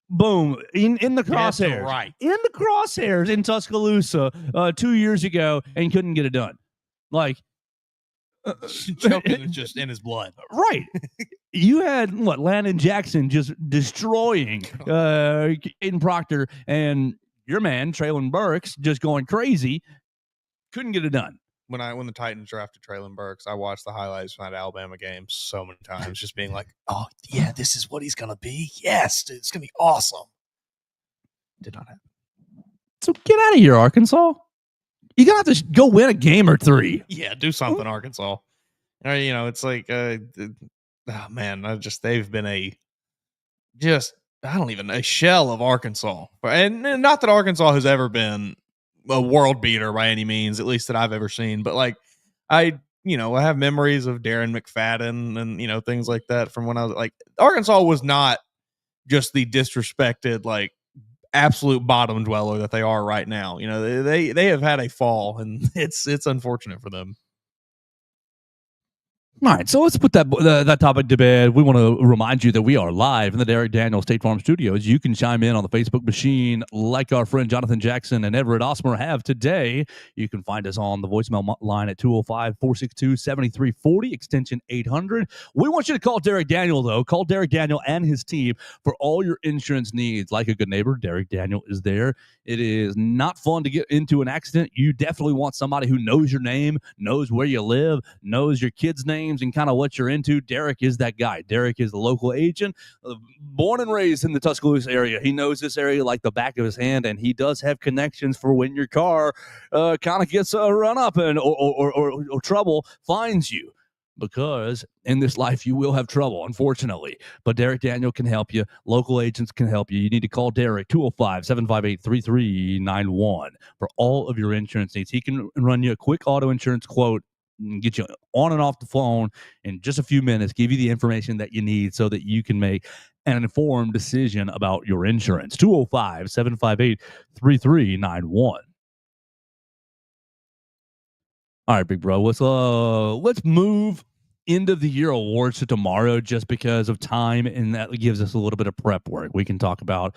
boom, in the crosshairs. Right. In the crosshairs in Tuscaloosa 2 years ago and couldn't get it done. Like, choking just in his blood. Right. You had, Landon Jackson just destroying Aiden Proctor, and your man, Traylon Burks, just going crazy. Couldn't get it done. When the Titans drafted Traylon Burks, I watched the highlights from that Alabama game so many times, just being like, oh, yeah, this is what he's going to be. Yes, dude, it's going to be awesome. Did not happen. So get out of here, Arkansas. You're going to have to go win a game or 3. Yeah, do something, Arkansas. It's like, man, they've been a shell of Arkansas. And not that Arkansas has ever been a world beater by any means, at least that I've ever seen. But like, I have memories of Darren McFadden and, things like that from when I was like, Arkansas was not just the disrespected, like, absolute bottom dweller that they are right now. They have had a fall, and it's unfortunate for them. All right, so let's put that topic to bed. We want to remind you that we are live in the Derek Daniels State Farm Studios. You can chime in on the Facebook machine like our friend Jonathan Jackson and Everett Osmer have today. You can find us on the voicemail line at 205-462-7340, extension 800. We want you to call Derek Daniel, though. Call Derek Daniel and his team for all your insurance needs. Like a good neighbor, Derek Daniel is there. It is not fun to get into an accident. You definitely want somebody who knows your name, knows where you live, knows your kids' names, and kind of what you're into. Derek is that guy. Derek is the local agent, born and raised in the Tuscaloosa area. He knows this area like the back of his hand, and he does have connections for when your car kind of gets run up and or trouble finds you. Because in this life, you will have trouble, unfortunately. But Derek Daniel can help you. Local agents can help you. You need to call Derek, 205-758-3391 for all of your insurance needs. He can run you a quick auto insurance quote, get you on and off the phone in just a few minutes, give you the information that you need so that you can make an informed decision about your insurance. 205-758-3391. All right, big bro. Let's move end of the year awards to tomorrow just because of time, and that gives us a little bit of prep work we can talk about,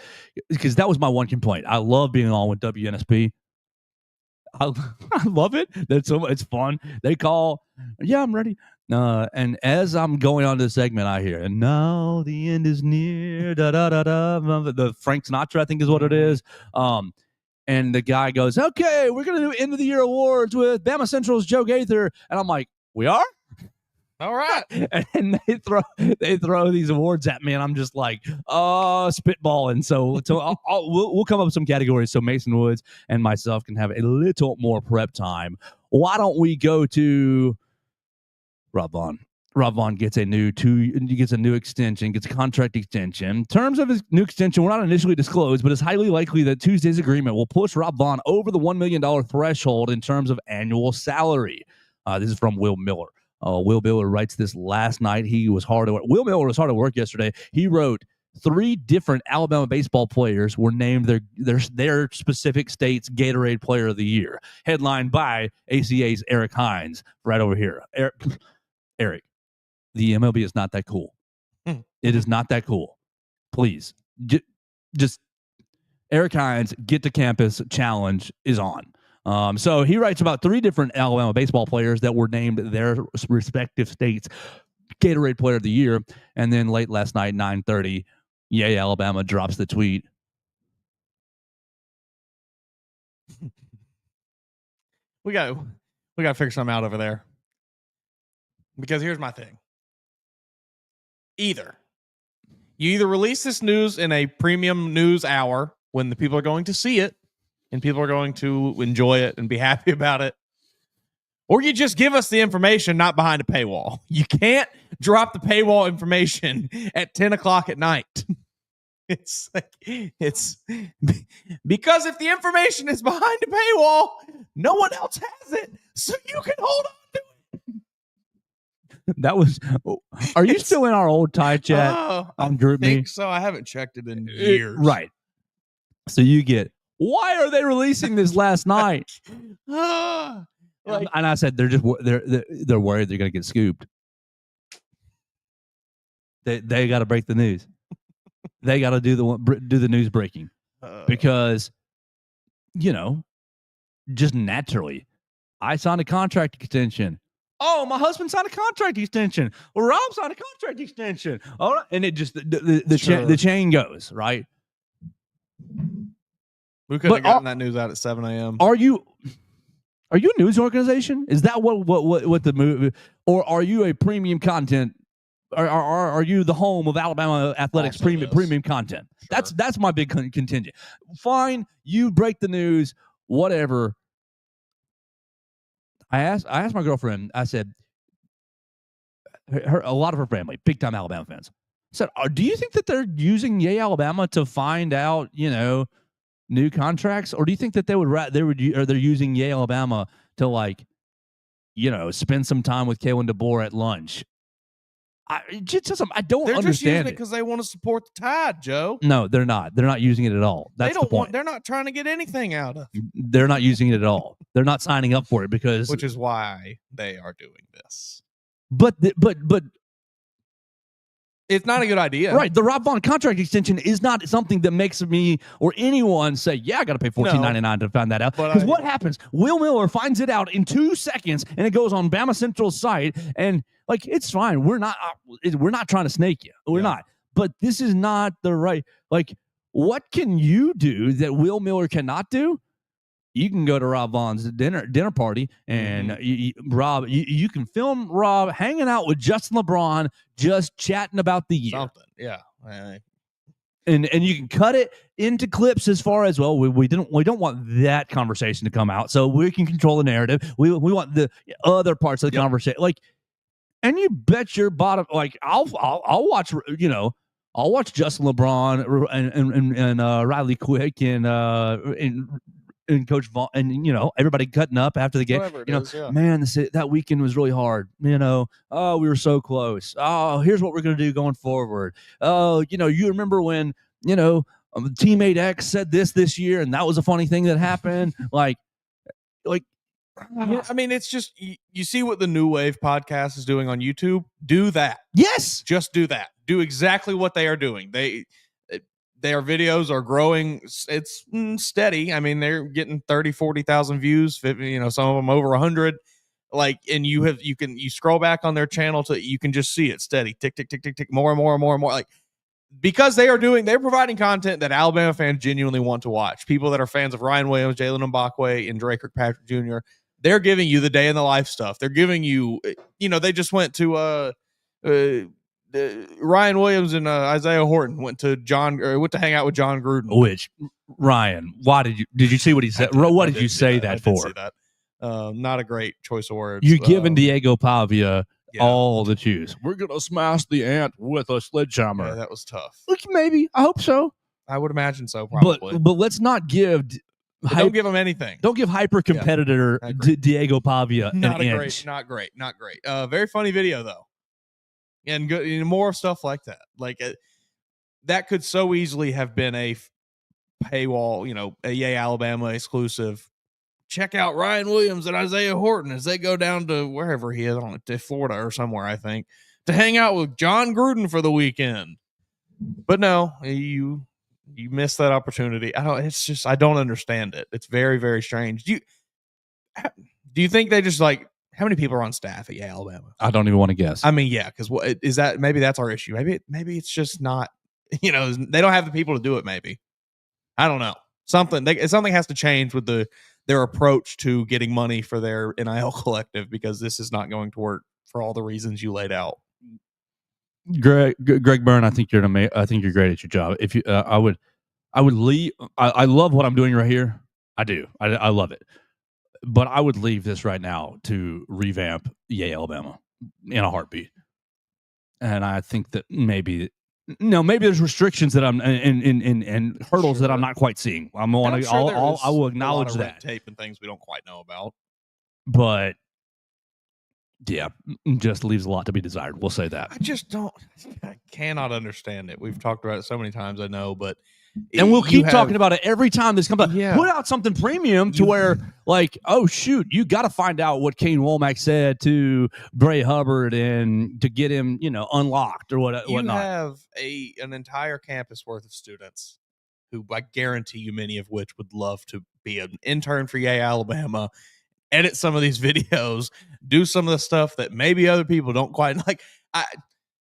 because that was my one complaint. I love being on with WNSP. I love it. It's fun. They call, yeah, I'm ready. And as I'm going on this segment, I hear, and now the end is near. Da da da da. The Frank Sinatra, I think, is what it is. And the guy goes, okay, we're going to do end of the year awards with BamaCentral's Joe Gaither. And I'm like, we are? All right. And they throw these awards at me, and I'm just like, spitballing. So we'll come up with some categories so Mason Woods and myself can have a little more prep time. Why don't we go to Robb Vaughn? Robb Vaughn gets a new extension, gets a contract extension. In terms of his new extension, we're not initially disclosed, but it's highly likely that Tuesday's agreement will push Robb Vaughn over the $1 million threshold in terms of annual salary. This is from Will Miller. Will Miller writes this last night. He was hard at work. Will Miller was hard at work yesterday. He wrote 3 different Alabama baseball players were named their specific state's Gatorade Player of the Year, headlined by ACA's Eric Hines. Right over here, Eric. The MLB is not that cool. It is not that cool. Please, just Eric Hines, get to campus challenge is on. So he writes about 3 different Alabama baseball players that were named their respective states Gatorade Player of the Year. And then late last night, 9:30, Yay Alabama drops the tweet. We got to figure something out over there. Because here's my thing. You either release this news in a premium news hour when the people are going to see it and people are going to enjoy it and be happy about it, or you just give us the information not behind a paywall. You can't drop the paywall information at 10 o'clock at night. It's because if the information is behind a paywall, no one else has it, so you can hold on to it. That was. Are you still in our old tie chat on Group Me? So I haven't checked it in years. Right. So you get. Why are they releasing this last night? And I said they're worried they're going to get scooped. They got to break the news. They got to do the news breaking because, just naturally, I signed a contract extension. Oh, my husband signed a contract extension. Well, Rob signed a contract extension. All right, and it just the chain goes right. We could have gotten that news out at 7 a.m. Are you a news organization? Is that what the move? Or are you a premium content? Are you the home of Alabama athletics premium content? Sure. That's my big contingent. Fine, you break the news, whatever. I asked my girlfriend. I said, a lot of her family, big time Alabama fans, said, "Do you think that they're using Yay Alabama to find out, new contracts, or do you think that they're using Yay Alabama to spend some time with Kalen DeBoer at lunch?" I don't understand. They're just using it because they want to support the Tide, Joe. No, they're not. They're not using it at all. That's the point. They're not trying to get anything out of it. They're not using it at all. They're not signing up for it which is why they are doing this. But it's not a good idea, right? The Robb Vaughn contract extension is not something that makes me or anyone say, "Yeah, I got to pay $14.99 to find that out." Because what happens? Will Miller finds it out in 2 seconds, and it goes on BamaCentral's site, and it's fine. We're not trying to snake you. We're not. But this is not the right. What can you do that Will Miller cannot do? You can go to Robb Vaughn's dinner party, and Rob, you can film Rob hanging out with Justin LeBron, just chatting about the year. Something, yeah. And you can cut it into clips as far as we don't want that conversation to come out, so we can control the narrative. We want the other parts of the conversation, and you bet your bottom, I'll watch, I'll watch Justin LeBron and Riley Quick and Coach Vaughn and everybody cutting up after the game. Man, that weekend was really hard. We were so close. Oh, here's what we're gonna do going forward. Oh, you remember when teammate X said this year, and that was a funny thing that happened. It's just you see what the New Wave podcast is doing on YouTube. Do that. Yes, just do that. Do exactly what they are doing. Their videos are growing. It's steady. They're getting 30, 40,000 views. Some of them over 100. And you scroll back on their channel you can just see it steady. Tick, tick, tick, tick, tick. More and more and more and more. Because they're providing content that Alabama fans genuinely want to watch. People that are fans of Ryan Williams, Jalen Mbakwe, and Dre Kirkpatrick Jr. they're giving you the day in the life stuff. They're giving you, they just went to Ryan Williams and Isaiah Horton went to hang out with John Gruden. Which Ryan, why did you see what he said? What did you say that for? I did see that. Not a great choice of words. You're giving Diego Pavia all the juice. We're gonna smash the ant with a sledgehammer. Yeah, that was tough. Look, maybe I hope so. I would imagine so, probably. But let's not give. Don't give him anything. Don't give hyper competitor Diego Pavia not an inch. Not great. Very funny video though, and good. More stuff like that. Like that could so easily have been a paywall. A Yay Alabama exclusive. Check out Ryan Williams and Isaiah Horton as they go down to wherever he is, to Florida or somewhere, I think, to hang out with John Gruden for the weekend. But no, you missed that opportunity. I don't understand it. It's very, very strange. Do you think they just how many people are on staff at Yale, Alabama? I don't even want to guess. I mean, yeah, because what is that? Maybe that's our issue. Maybe it's just not, they don't have the people to do it. Maybe. I don't know. Something has to change with their approach to getting money for their NIL collective, because this is not going to work for all the reasons you laid out. Greg Byrne, I think you're great at your job. If you, I would leave. I love what I'm doing right here. I do. I love it. But I would leave this right now to revamp Yay Alabama in a heartbeat. And I think that maybe there's restrictions that I'm and hurdles that I'm not quite seeing. I will acknowledge that. Red tape and things we don't quite know about. But yeah, just leaves a lot to be desired. We'll say that. I cannot understand it. We've talked about it so many times, I know, but we'll keep talking about it every time this comes up. Yeah. Put out something premium to where, oh shoot, you got to find out what Kane Womack said to Bray Hubbard and to get him, unlocked or whatnot. You have an entire campus worth of students who I guarantee you, many of which would love to be an intern for Yay Alabama, edit some of these videos, do some of the stuff that maybe other people don't quite like.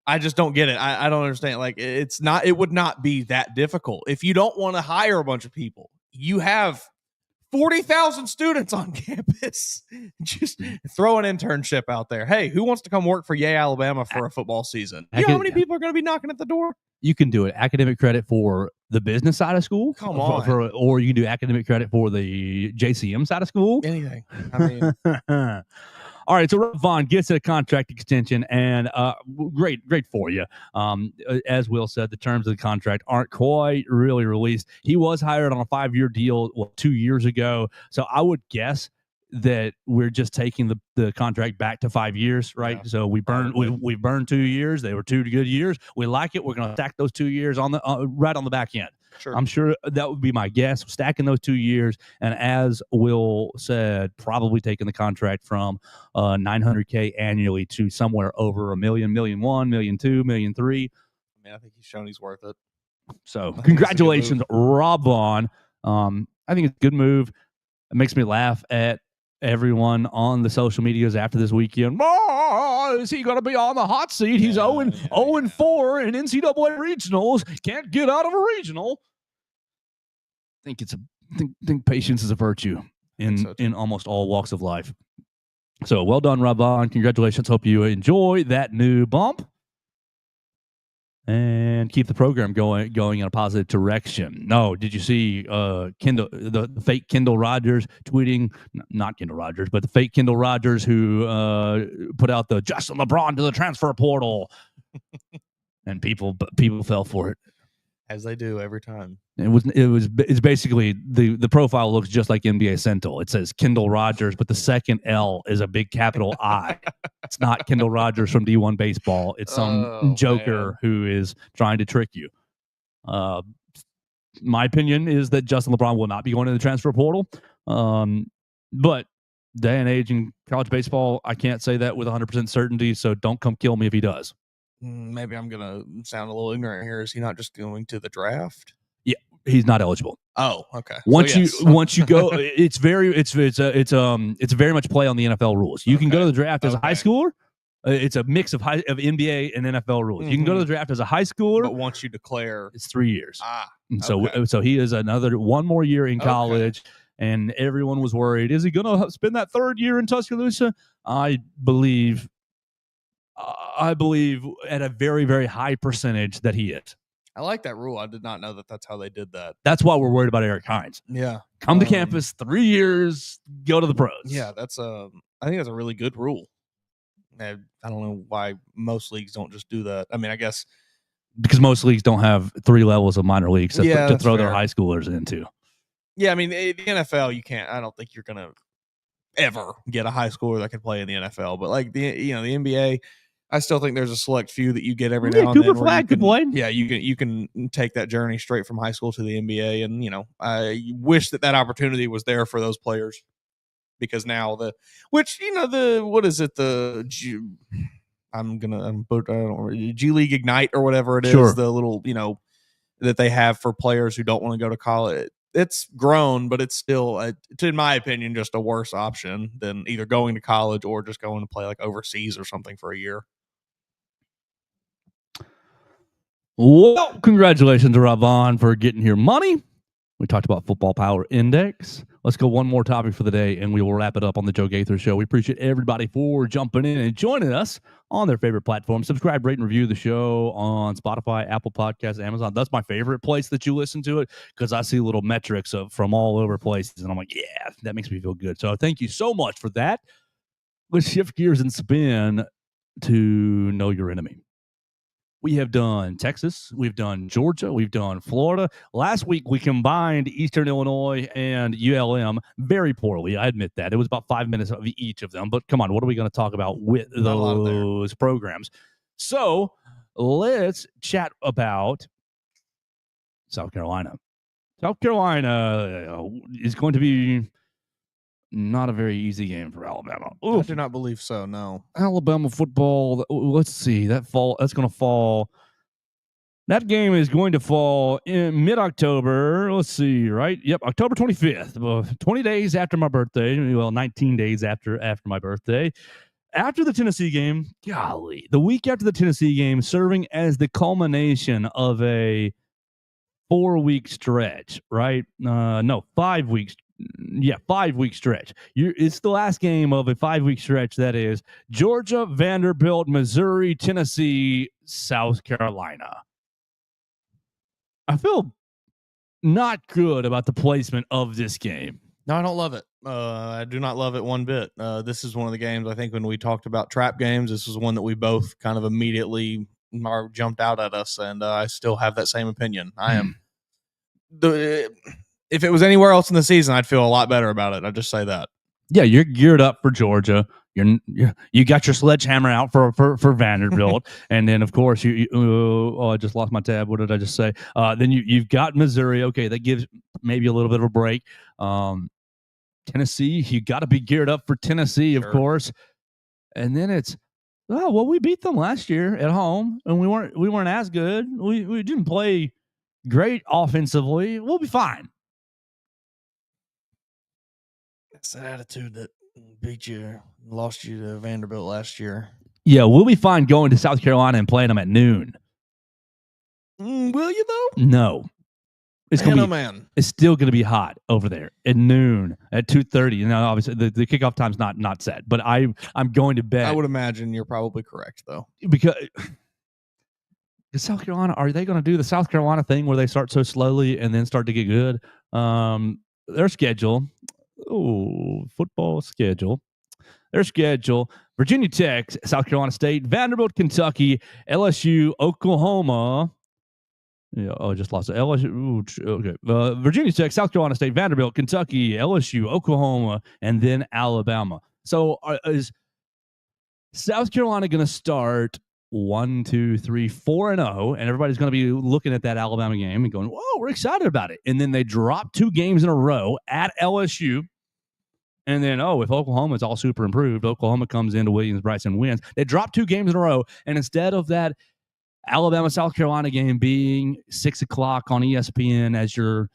I just don't get it. I don't understand. It would not be that difficult. If you don't want to hire a bunch of people, you have 40,000 students on campus. Just throw an internship out there. Hey, who wants to come work for Yay Alabama for a football season? You know how many people are going to be knocking at the door? You can do it. Academic credit for the business side of school. Come on. Or you can do academic credit for the JCM side of school. Anything. I mean... All right, so Robby Vaughn gets a contract extension, and great for you. As Will said, the terms of the contract aren't quite really released. He was hired on a 5-year deal 2 years ago, so I would guess that we're just taking the contract back to 5 years, right? Yeah. So we burned 2 years. They were 2 good years. We like it. We're going to stack those 2 years on the right on the back end. Sure. I'm sure that would be my guess, stacking those 2 years. And as Will said, probably taking the contract from $900K annually to somewhere over $1 million, $1.1 million, $1.2 million, $1.3 million. I mean, I think he's shown he's worth it. So congratulations, Robby Vaughn. I think it's a good move. It makes me laugh at everyone on the social medias after this weekend. Is he going to be on the hot seat? He's 0-4 in NCAA regionals. Can't get out of a regional. I think patience is a virtue in almost all walks of life. So well done, Robby Vaughn. Congratulations. Hope you enjoy that new bump. And keep the program going in a positive direction. No, did you see Kendall, the fake Kendall Rogers tweeting? Not Kendall Rogers, but the fake Kendall Rogers who put out the Justin LeBron to the transfer portal, and people fell for it, as they do every time. It's basically the profile looks just like NBA Central. It says Kendall Rogers, but the second L is a big capital I. It's not Kendall Rogers from D1 baseball. It's some joker who is trying to trick you. My opinion is that Justin LeBron will not be going to the transfer portal. But day and age in college baseball, I can't say that with 100% certainty. So don't come kill me if he does. Maybe I'm going to sound a little ignorant here. Is he not just going to the draft? Yeah, he's not eligible. Oh, okay. Once you go, it's very much play on the NFL rules. You can go to the draft as a high schooler. It's a mix of NBA and NFL rules. You can go to the draft as a high schooler, but once you declare, it's 3 years. And so he is one more year in college, and everyone was worried. Is he going to spend that third year in Tuscaloosa? I believe at a very, very high percentage that he is. I like that rule. I did not know that that's how they did that. That's why we're worried about Eric Hines. Yeah. Come to campus, 3 years, go to the pros. Yeah, I think that's a really good rule. I don't know why most leagues don't just do that. I mean, I guess because most leagues don't have 3 levels of minor leagues to throw their high schoolers into. Yeah, I mean, the NFL, you can't. I don't think you're gonna ever get a high schooler that can play in the NFL. But like the NBA, I still think there's a select few that you get every now and then. Cooper Flag could play. Yeah, you can take that journey straight from high school to the NBA, and I wish that opportunity was there for those players, because now what is it, G League Ignite or whatever it is, sure. The little that they have for players who don't want to go to college. It's grown, but it's still, in my opinion, just a worse option than either going to college or just going to play like overseas or something for a year. Well, congratulations to Robby Vaughn for getting your money. We talked about Football Power Index. Let's go one more topic for the day, and we will wrap it up on the Joe Gaither Show. We appreciate everybody for jumping in and joining us on their favorite platform. Subscribe, rate, and review the show on Spotify, Apple Podcasts, Amazon. That's my favorite place that you listen to it, because I see little metrics from all over places, and I'm like, yeah, that makes me feel good. So thank you so much for that. Let's shift gears and spin to Know Your Enemy. We have done Texas, we've done Georgia, we've done Florida. Last week, we combined Eastern Illinois and ULM very poorly. I admit that. It was about 5 minutes of each of them. But come on, what are we going to talk about with those programs? So let's chat about South Carolina. South Carolina is going to be not a very easy game for Alabama. Oof. I do not believe so, no. Alabama football, let's see. That's going to fall. That game is going to fall in mid-October. Let's see, right? Yep, October 25th. 20 days after my birthday. Well, 19 days after my birthday. After the Tennessee game, golly, the week after the Tennessee game, serving as the culmination of a 4-week stretch, right? No, 5 weeks. Yeah, 5-week stretch. It's the last game of a 5-week stretch. That is Georgia, Vanderbilt, Missouri, Tennessee, South Carolina. I feel not good about the placement of this game. No, I don't love it. I do not love it one bit. This is one of the games, I think, when we talked about trap games, this was one that we both kind of immediately jumped out at us, and I still have that same opinion. I am if it was anywhere else in the season, I'd feel a lot better about it. I'll just say that. Yeah, you're geared up for Georgia. You got your sledgehammer out for Vanderbilt, and then of course I just lost my tab. What did I just say? Then you've got Missouri. Okay, that gives maybe a little bit of a break. Tennessee, you got to be geared up for Tennessee, of course. And then it's we beat them last year at home, and we weren't as good. We didn't play great offensively. We'll be fine. It's that attitude that lost you to Vanderbilt last year. Yeah, we'll be fine going to South Carolina and playing them at noon. Will you though? No. It's still going to be hot over there at noon at 2:30. Now, obviously, the kickoff time's not set, but I'm going to bet. I would imagine you're probably correct though, because South Carolina, are they going to do the South Carolina thing where they start so slowly and then start to get good? Their schedule. Football schedule. Their schedule: Virginia Tech, South Carolina State, Vanderbilt, Kentucky, LSU, Oklahoma. Yeah, I just lost it. LSU. Okay. Virginia Tech, South Carolina State, Vanderbilt, Kentucky, LSU, Oklahoma, and then Alabama. So is South Carolina going to start 1, 2, 3, 4-0, and everybody's going to be looking at that Alabama game and going, "Whoa, we're excited about it." And then they drop 2 games in a row at LSU. And then, if Oklahoma is all super improved, Oklahoma comes into Williams-Brice and wins. They drop 2 games in a row, and instead of that Alabama-South Carolina game being 6 o'clock on ESPN as your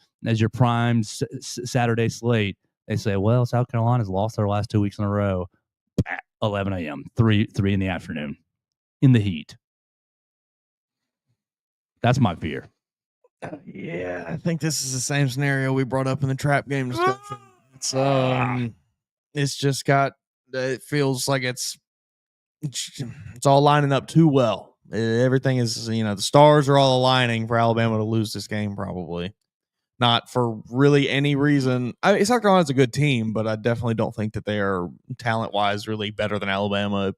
prime Saturday slate, they say, well, South Carolina's lost their last 2 weeks in a row at 11 a.m., 3 in the afternoon, in the heat. That's my fear. Yeah, I think this is the same scenario we brought up in the trap game discussion. It's just got. It feels like it's all lining up too well. Everything is, the stars are all aligning for Alabama to lose this game, probably. Not for really any reason. South Carolina's a good team, but I definitely don't think that they are talent-wise really better than Alabama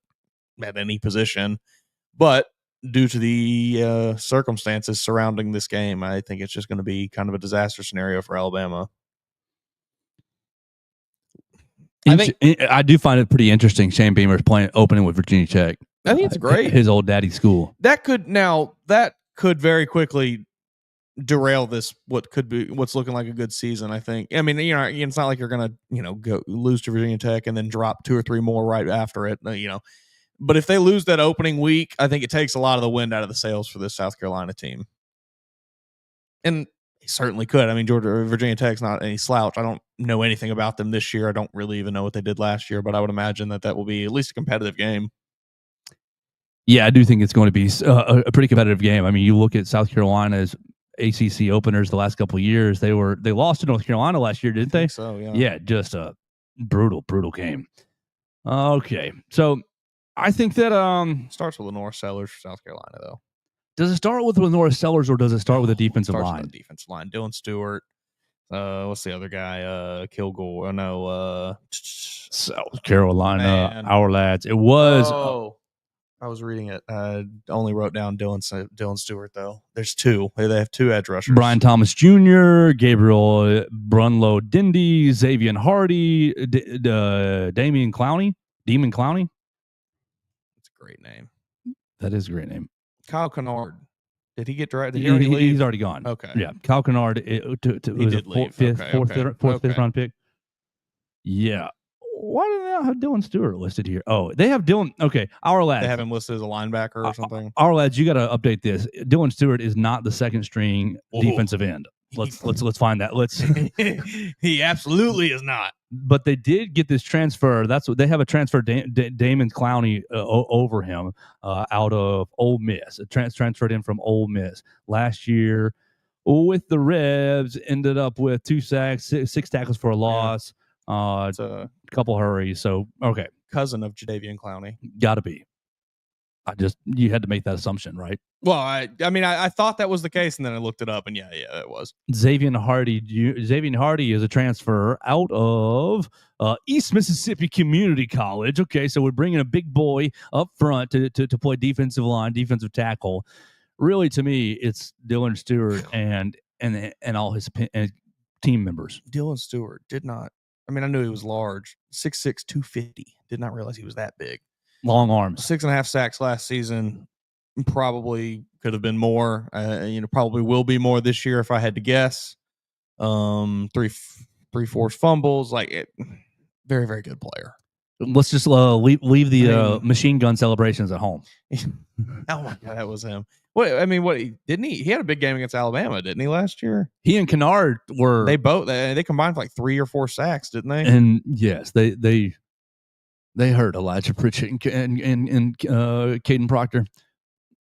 at any position. But due to the circumstances surrounding this game, I think it's just going to be kind of a disaster scenario for Alabama. I do find it pretty interesting. Shane Beamer's opening with Virginia Tech. I think it's great. His old daddy's school. That could very quickly derail what's looking like a good season. I think. I mean, it's not like you're gonna go lose to Virginia Tech and then drop 2 or 3 more right after it. But if they lose that opening week, I think it takes a lot of the wind out of the sails for this South Carolina team. And certainly could. I mean, Virginia Tech's not any slouch. I don't know anything about them this year. I don't really even know what they did last year, but I would imagine that will be at least a competitive game. Yeah, I do think it's going to be a pretty competitive game. I mean, you look at South Carolina's ACC openers the last couple of years. They lost to North Carolina last year, didn't they? I think so, yeah. Yeah, just a brutal game. Okay, so I think that starts with Lenore Sellers for South Carolina, though. Does it start with Lenore Sellers or does it start with the defensive line? With the defensive line. Dylan Stewart. What's the other guy? Kilgore. Oh, no. South Carolina, our lads. It was. I was reading it. Only wrote down Dylan Stewart, though. There's 2. They have 2 edge rushers. Brian Thomas Jr., Gabriel Brunlow Dindy, Xavier Hardy, Damon Clowney. That's a great name. That is a great name. Kyle Kennard. Did he get drafted? Did he already leave? He's already gone. Okay. Yeah. Kyle Kennard he did leave. Fourth, fifth round pick. Yeah. Why do they not have Dylan Stewart listed here? Oh, they have Dylan. Okay. Our lads. They have him listed as a linebacker or something. Our lads, you got to update this. Dylan Stewart is not the second string defensive end. Let's find that. He absolutely is not. But they did get this transfer. That's what they have, a transfer. Damon Clowney over him out of Ole Miss. Transferred in from Ole Miss last year with the Rebs. Ended up with 2 sacks, 6 tackles for a loss, a couple hurries. So okay, cousin of Jadeveon Clowney. Got to be. You had to make that assumption, right? Well, I thought that was the case, and then I looked it up, and yeah, it was. Xavier Hardy is a transfer out of East Mississippi Community College. Okay, so we're bringing a big boy up front to play defensive line, defensive tackle. Really, to me, it's Dylan Stewart and all his team members. Dylan Stewart did not. I mean, I knew he was large, 6'6", 250. Did not realize he was that big. Long arms. 6.5 sacks last season. Probably could have been more. Probably will be more this year if I had to guess. 3 forced fumbles. Very, very good player. Let's just leave the machine gun celebrations at home. Oh my God, that was him. What didn't he? He had a big game against Alabama, didn't he, last year? He and Kennard were. They combined for 3 or 4 sacks, didn't they? And yes, they hurt Elijah Pritchett and Caden Proctor.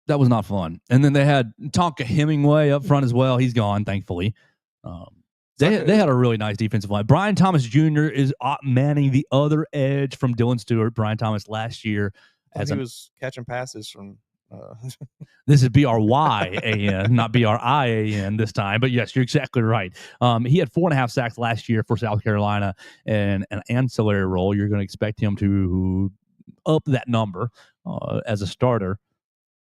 That was not fun. And then they had Tonka Hemingway up front as well. He's gone, thankfully. They had a really nice defensive line. Brian Thomas Jr. is manning the other edge from Dylan Stewart. Brian Thomas last year. He was catching passes from... This is BRYAN, not BRIAN this time. But yes, you're exactly right. He had 4.5 sacks last year for South Carolina, and an ancillary role. You're going to expect him to up that number as a starter.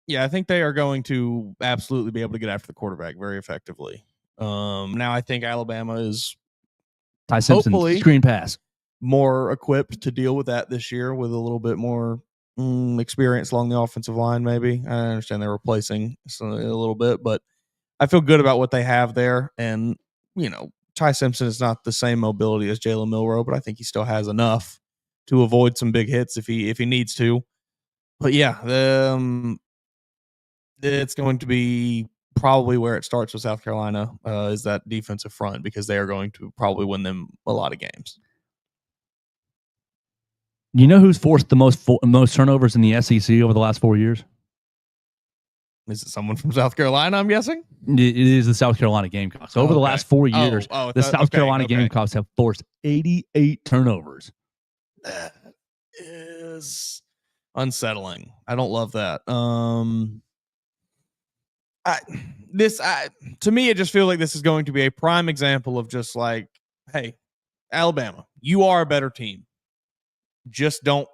Yeah, I think they are going to absolutely be able to get after the quarterback very effectively. Now I think Alabama is Ty Simpson screen pass more equipped to deal with that this year with a little bit more experience along the offensive line. Maybe I understand they're replacing a little bit, but I feel good about what they have there. And Ty Simpson is not the same mobility as Jalen Milroe, but I think he still has enough to avoid some big hits if he needs to. But yeah, it's going to be probably where it starts with South Carolina is that defensive front, because they are going to probably win them a lot of games. You know who's forced the most turnovers in the SEC over the last 4 years? Is it someone from South Carolina, I'm guessing? It is the South Carolina Gamecocks. Over the last 4 years, the South Carolina Gamecocks have forced 88 turnovers. That is unsettling. I don't love that. To me, it just feels like this is going to be a prime example of just like, hey, Alabama, you are a better team. Just don't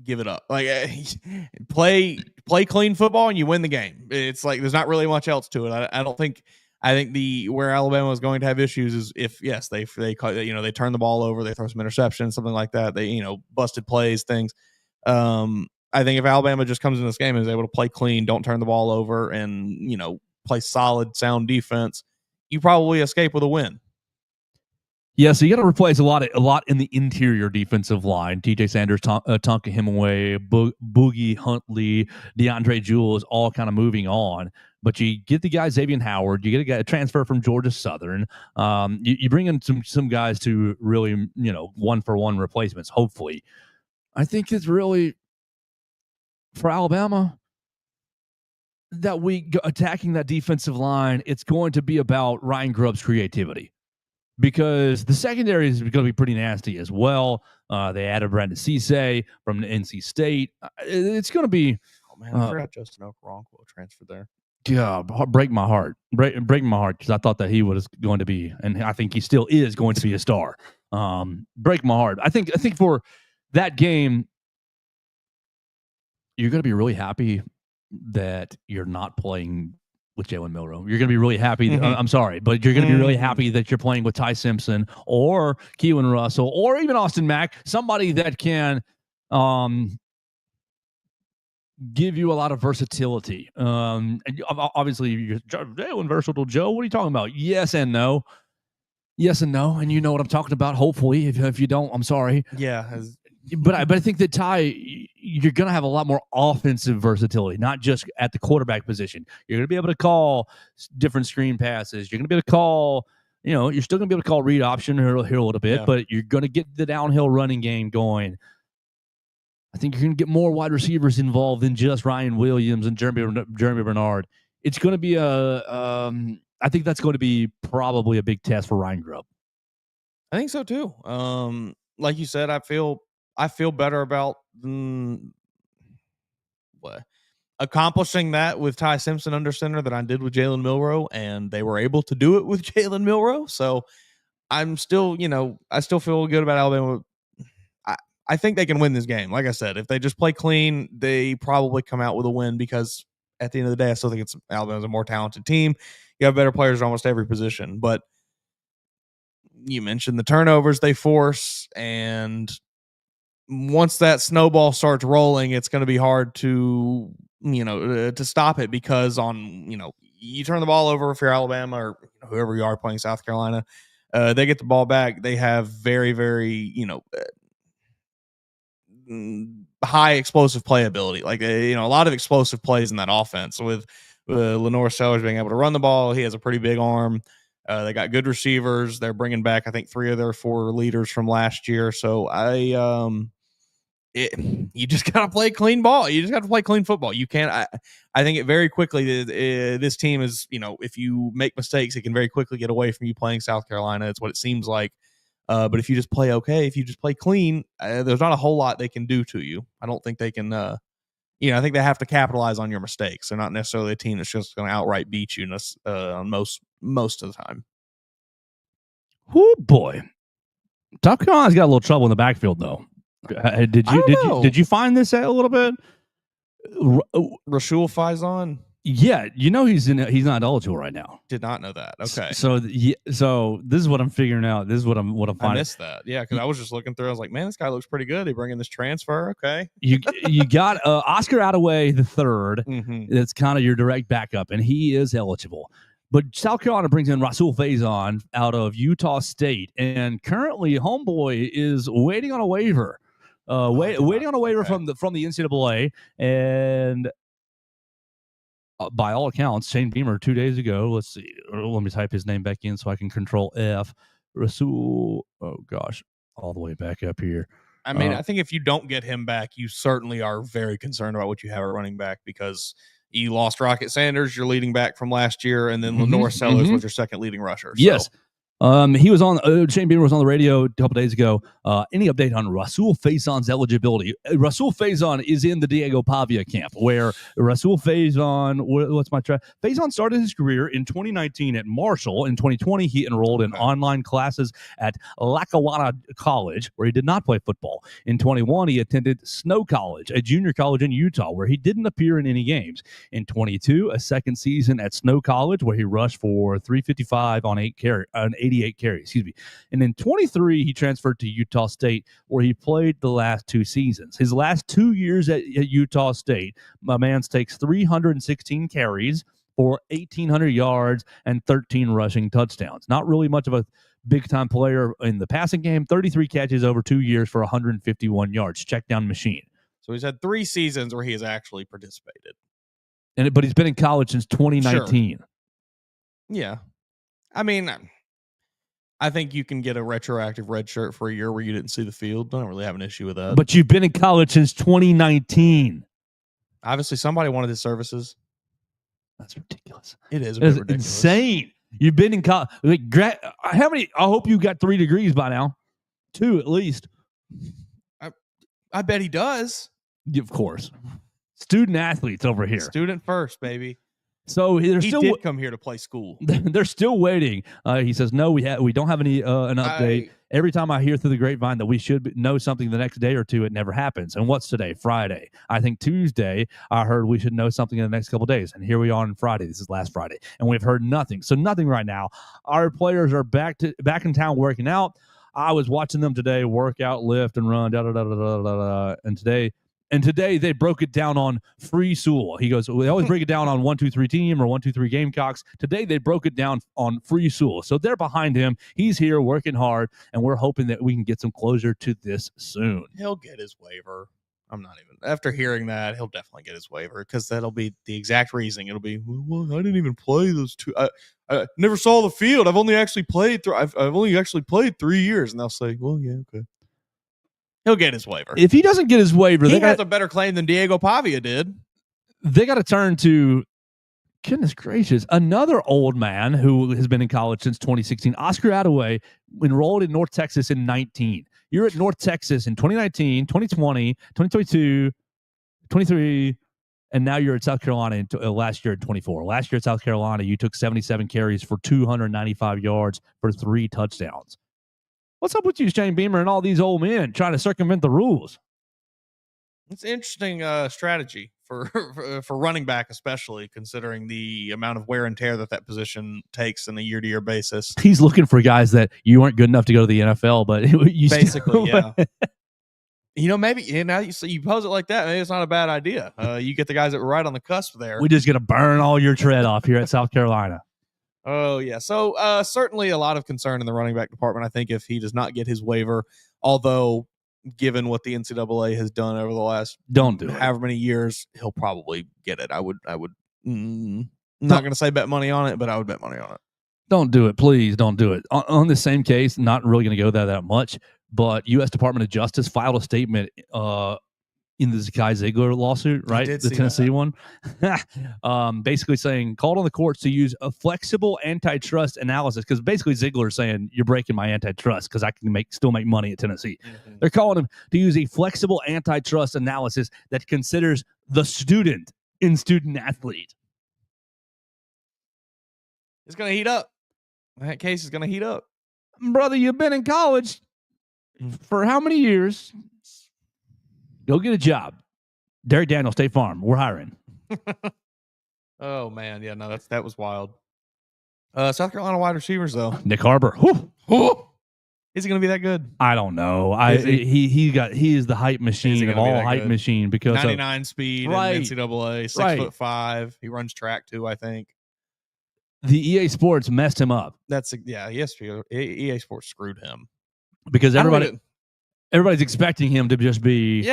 give it up. Like play clean football and you win the game. It's like there's not really much else to it. I don't think. I think where Alabama is going to have issues is if they turn the ball over, they throw some interceptions, something like that. They busted plays, things. I think if Alabama just comes in this game and is able to play clean, don't turn the ball over, and play solid, sound defense, you probably escape with a win. Yeah, so you got to replace a lot in the interior defensive line. TJ Sanders, Tonka Hemingway, Boogie Huntley, DeAndre Jules, all kind of moving on. But you get the guy Xavier Howard. You get a guy transfer from Georgia Southern. You bring in some guys to really 1-for-1 replacements. Hopefully, I think it's really for Alabama that we attacking that defensive line. It's going to be about Ryan Grubb's creativity. Because the secondary is going to be pretty nasty as well. They added Brandon Cisse from NC State. It's going to be. Oh man, I forgot Justin Okoronkwo transferred there. Yeah, break my heart, break my heart, because I thought that he was going to be, and I think he still is going to be a star. Break my heart. I think for that game, you're going to be really happy that you're not playing with Jalen Milroe. You're going to be really happy. I'm sorry, but you're going to be really happy that you're playing with Ty Simpson or Keelan Russell or even Austin Mack, somebody that can give you a lot of versatility. Obviously, you're Jalen versatile, Joe. What are you talking about? Yes and no. Yes and no. And you know what I'm talking about, hopefully. If you don't, I'm sorry. Yeah. But I think that Ty, you're going to have a lot more offensive versatility, not just at the quarterback position. You're going to be able to call different screen passes. You're going to be able to call, you're still going to be able to call read option here a little bit, but you're going to get the downhill running game going. I think you're going to get more wide receivers involved than just Ryan Williams and Jeremy Bernard. It's going to be I think that's going to be probably a big test for Ryan Grubb. I think so too. Like you said, I feel better about accomplishing that with Ty Simpson under center than I did with Jalen Milroe, and they were able to do it with Jalen Milroe. So I'm still, I still feel good about Alabama. I think they can win this game. Like I said, if they just play clean, they probably come out with a win, because at the end of the day, I still think Alabama's a more talented team. You have better players at almost every position, but you mentioned the turnovers they force, and once that snowball starts rolling, it's going to be hard to stop it, because you turn the ball over if you're Alabama or whoever you are playing South Carolina, they get the ball back. They have very, very high explosive playability, like a lot of explosive plays in that offense. With Lenore Sellers being able to run the ball, he has a pretty big arm. They got good receivers. They're bringing back, I think, 3 of their 4 leaders from last year. So you just got to play clean ball. You just got to play clean football. You can't. I think it very quickly. This team is, if you make mistakes, it can very quickly get away from you playing South Carolina. It's what it seems like. But if you just play okay, if you just play clean, there's not a whole lot they can do to you. I don't think they can. I think they have to capitalize on your mistakes. They're not necessarily a team that's just going to outright beat you on most of the time. Oh boy, South Carolina's got a little trouble in the backfield, though. Did you find this out a little bit? Rashul Faison. Yeah, he's not eligible right now. Did not know that. Okay. So this is what I'm figuring out. This is what I'm finding. I missed that. Yeah, because I was just looking through. I was like, man, this guy looks pretty good. They bring in this transfer. Okay. You got Oscar Attaway the third. That's kind of your direct backup, and he is eligible. But South Carolina brings in Rasul Faison out of Utah State, and currently homeboy is waiting on a waiver. Waiting on a waiver from the NCAA, and by all accounts, Shane Beamer 2 days ago. Let's see. Let me type his name back in so I can Control F. Rasul. Oh gosh, all the way back up here. I mean, I think if you don't get him back, you certainly are very concerned about what you have at running back, because You lost Rocket Sanders, your leading back from last year, and then Lenore Sellers was your second leading rusher. Yes. So. He was on Shane Beamer was on the radio a couple days ago. Any update on Rasul Faison's eligibility? Rasul Faison is in the Diego Pavia camp, where Rasul Faison, Faison started his career in 2019 at Marshall. In 2020, he enrolled in online classes at Lackawanna College, where he did not play football. In 21, he attended Snow College, a junior college in Utah, where he didn't appear in any games. In 22, a second season at Snow College, where he rushed for 355 on 88 carries, And in 23, he transferred to Utah State, where he played the last 2 seasons. His last 2 years at Utah State, my man takes 316 carries for 1,800 yards and 13 rushing touchdowns. Not really much of a big-time player in the passing game. 33 catches over 2 years for 151 yards. Check down machine. So he's had 3 seasons where he has actually participated. But he's been in college since 2019. Sure. Yeah. I mean, I think you can get a retroactive red shirt for a year where you didn't see the field. I don't really have an issue with that. But you've been in college since 2019. Obviously, somebody wanted his services. That's ridiculous. It is. It's insane. You've been in college. How many? I hope you got 3 degrees by now. 2 at least. I bet he does. Of course. Student athletes over here. Student first, baby. So he did come here to play school. They're still waiting. He says, no, we don't have any an update. Every time I hear through the grapevine that we should know something the next day or two, it never happens. And what's today? Friday. I think Tuesday, I heard we should know something in the next couple of days. And here we are on Friday. This is last Friday. And we've heard nothing. So nothing right now. Our players are back in town working out. I was watching them today work out, lift, and run, And today they broke it down on Free Sewell. He goes, we always break it down on 1-2-3 team or 1-2-3 Gamecocks. Today they broke it down on Free Sewell. So they're behind him. He's here working hard, and we're hoping that we can get some closure to this soon. He'll get his waiver. After hearing that, he'll definitely get his waiver because that'll be the exact reasoning. It'll be, well, I didn't even play those 2. I never saw the field. I've only actually played 3 years. And they'll say, well, yeah, okay. He'll get his waiver. If he doesn't get his waiver, he has a better claim than Diego Pavia did. They got to turn to, goodness gracious, another old man who has been in college since 2016. Oscar Attaway enrolled in North Texas in 19. You're at North Texas in 2019, 2020, 2022, 23, and now you're at South Carolina last year at 24. Last year at South Carolina, you took 77 carries for 295 yards for 3 touchdowns. What's up with you, Shane Beamer, and all these old men trying to circumvent the rules? It's an interesting strategy for running back, especially considering the amount of wear and tear that position takes on a year-to-year basis. He's looking for guys that you aren't good enough to go to the NFL, but you basically, yeah. Maybe now you pose it like that, maybe it's not a bad idea. You get the guys that were right on the cusp there. We're just gonna burn all your tread off here at South Carolina. Oh, yeah. So certainly a lot of concern in the running back department, I think, if he does not get his waiver, although given what the NCAA has done over the last however many years, he'll probably get it. I would not going to say bet money on it, but I would bet money on it. Don't do it. Please don't do it. On the same case, not really going to go there that much, but U.S. Department of Justice filed a statement in the Zakai Ziegler lawsuit, right? The Tennessee one. Basically saying, called on the courts to use a flexible antitrust analysis, because basically Ziegler's saying you're breaking my antitrust because I can still make money at Tennessee. Mm-hmm. They're calling him to use a flexible antitrust analysis that considers the student in student athlete. It's going to heat up. That case is going to heat up. Brother, you've been in college for how many years? Go get a job. Derek Daniel, State Farm. We're hiring. Oh, man. Yeah, no, that was wild. South Carolina wide receivers, though. Nick Harbor. Whew. Is he going to be that good? I don't know. He is the hype machine of all hype machine because 99 speed in NCAA, 6'5". He runs track too, I think. The EA Sports messed him up. EA Sports screwed him because everybody's expecting him to just be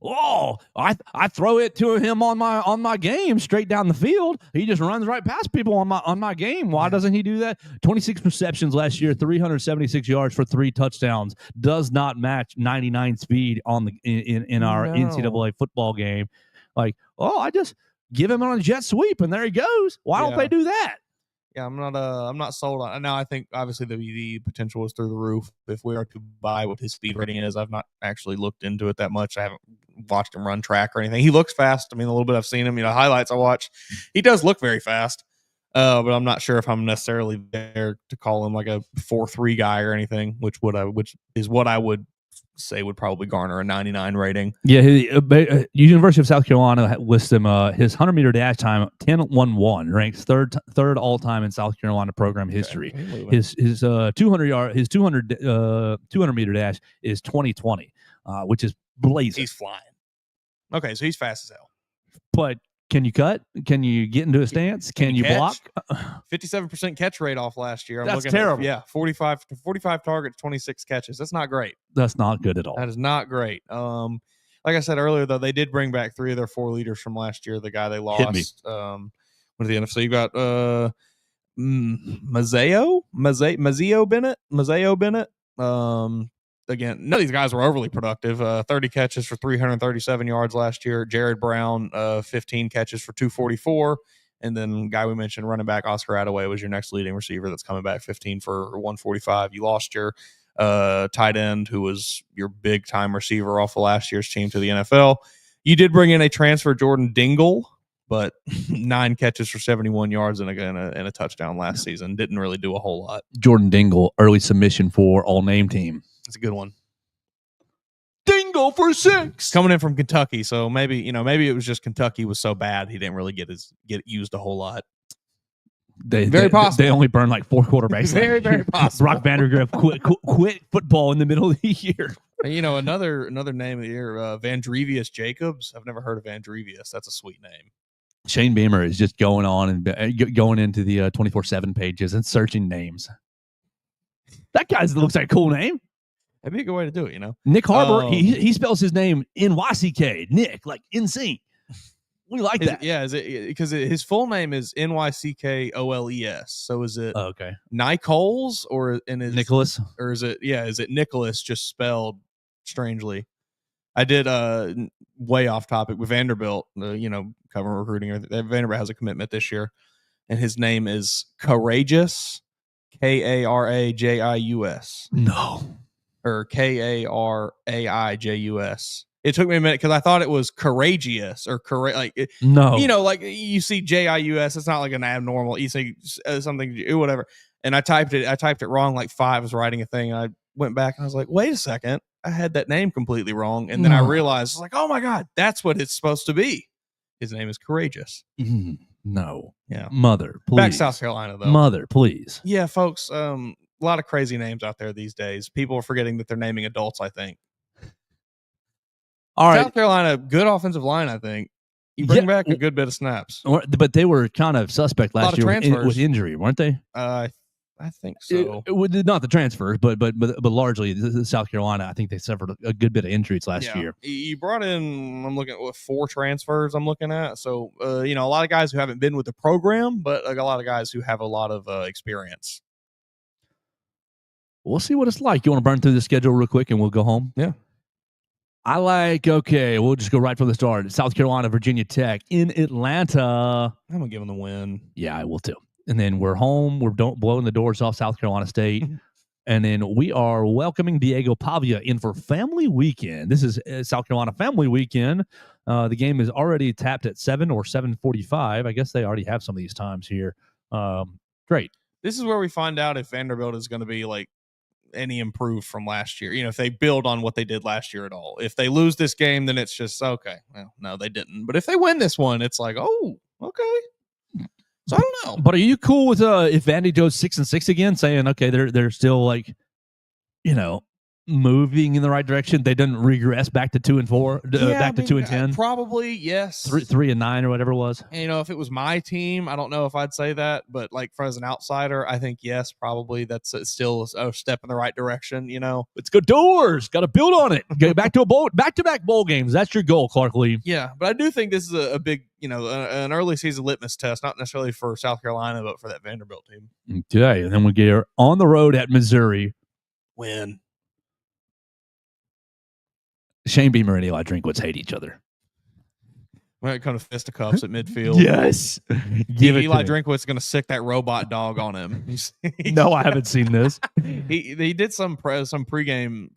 I throw it to him on my game straight down the field. He just runs right past people on my game. Why doesn't he do that? 26 receptions last year, 376 yards for 3 touchdowns. Does not match 99 speed in our NCAA football game. I just give him on a jet sweep, and there he goes. Why don't they do that? Yeah, I'm not sold on. Now I think obviously the potential is through the roof. If we are to buy what his speed rating is, I've not actually looked into it that much. I haven't watched him run track or anything. He looks fast. I mean, a little bit I've seen him. Highlights I watch. He does look very fast. But I'm not sure if I'm necessarily there to call him like a 4.3 guy or anything, which is what I would say would probably garner a 99 rating. Yeah, University of South Carolina lists him his 100-meter dash time 10.11, ranks third all time in South Carolina program history. Okay, his 200-meter dash is 20.20, which is blazing. He's flying. Okay, so he's fast as hell. But can you cut? Can you get into a stance? Can you block? 57% catch rate off last year. That's terrible. 45 targets, 26 catches. That's not great. That's not good at all. That is not great. Like I said earlier, though, they did bring back 3 of their 4 leaders from last year. The guy they lost. What is the NFC? You got Mazeo Bennett. Again, none of these guys were overly productive. 30 catches for 337 yards last year. Jared Brown, 15 catches for 244. And then guy we mentioned, running back Oscar Attaway, was your next leading receiver that's coming back, 15 for 145. You lost your tight end, who was your big-time receiver off of last year's team, to the NFL. You did bring in a transfer, Jordan Dingle, but 9 catches for 71 yards and a touchdown last season. Didn't really do a whole lot. Jordan Dingle, early submission for all-name team. That's a good one. Dingle for 6. Coming in from Kentucky, so maybe it was just Kentucky was so bad he didn't really get used a whole lot. Very possible. They only burned like 4 quarterbacks. Very possible. Brock Vandergriff quit football in the middle of the year. Another name of the year, Vandrevius Jacobs. I've never heard of Vandrevius. That's a sweet name. Shane Beamer is just going on and going into the 24/7 pages and searching names. That guy looks like a cool name. That'd be a good way to do it, Nick Harbor, he spells his name NYCK. Nick, like insane. We like that. Yeah, is it because his full name is NYCKOLES? So is it okay? Nichols or Nicholas, or is it Nicholas just spelled strangely? I did way off topic with Vanderbilt. Covering recruiting. Vanderbilt has a commitment this year, and his name is Courageous, Karajaius. No. Or Karaijus. It took me a minute because I thought it was courageous or no. Like you see JIUS. It's not like an abnormal. You say something, whatever. And I typed it wrong. Like 5 was writing a thing. And I went back and I was like, wait a second. I had that name completely wrong. And then I realized, like, oh my God, that's what it's supposed to be. His name is Courageous. No. Yeah. Mother, please. Back South Carolina, though. Mother, please. Yeah, folks. A lot of crazy names out there these days. People are forgetting that they're naming adults, I think. All right. South Carolina, good offensive line, I think. You bring back a good bit of snaps. But they were kind of suspect last year with injury, weren't they? I think so. Not the transfers, but largely the South Carolina. I think they suffered a good bit of injuries last year. You brought in, I'm looking at 4 transfers I'm looking at. So, a lot of guys who haven't been with the program, but like a lot of guys who have a lot of experience. We'll see what it's like. You want to burn through the schedule real quick and we'll go home? Yeah. We'll just go right from the start. South Carolina, Virginia Tech in Atlanta. I'm going to give them the win. Yeah, I will too. And then we're home. We're blowing the doors off South Carolina State. And then we are welcoming Diego Pavia in for family weekend. This is South Carolina family weekend. The game is already tapped at 7 or 7:45. I guess they already have some of these times here. Great. This is where we find out if Vanderbilt is going to be like any improved from last year. If they build on what they did last year at all. If they lose this game, then it's just, okay, well, no, they didn't. But if they win this one, it's like, oh, okay. So I don't know. But are you cool with if Vandy goes 6-6 again, saying, okay, they're still like, moving in the right direction? They didn't regress back to 2-4, back to 2-10. Probably, yes. 3-9 or whatever it was. And, if it was my team, I don't know if I'd say that, but like as an outsider, I think yes, probably that's still a step in the right direction. It's good doors. Got to build on it. Get back to back-to-back bowl games. That's your goal, Clark Lee. Yeah, but I do think this is a big, an early season litmus test, not necessarily for South Carolina, but for that Vanderbilt team. Okay, and then we get on the road at Missouri. Win. Shane Beamer and Eli Drinkwitz hate each other. When it comes to fisticuffs at midfield. Yes. Give it Eli to me. Drinkwitz is going to sick that robot dog on him. No, I haven't seen this. He did some pregame,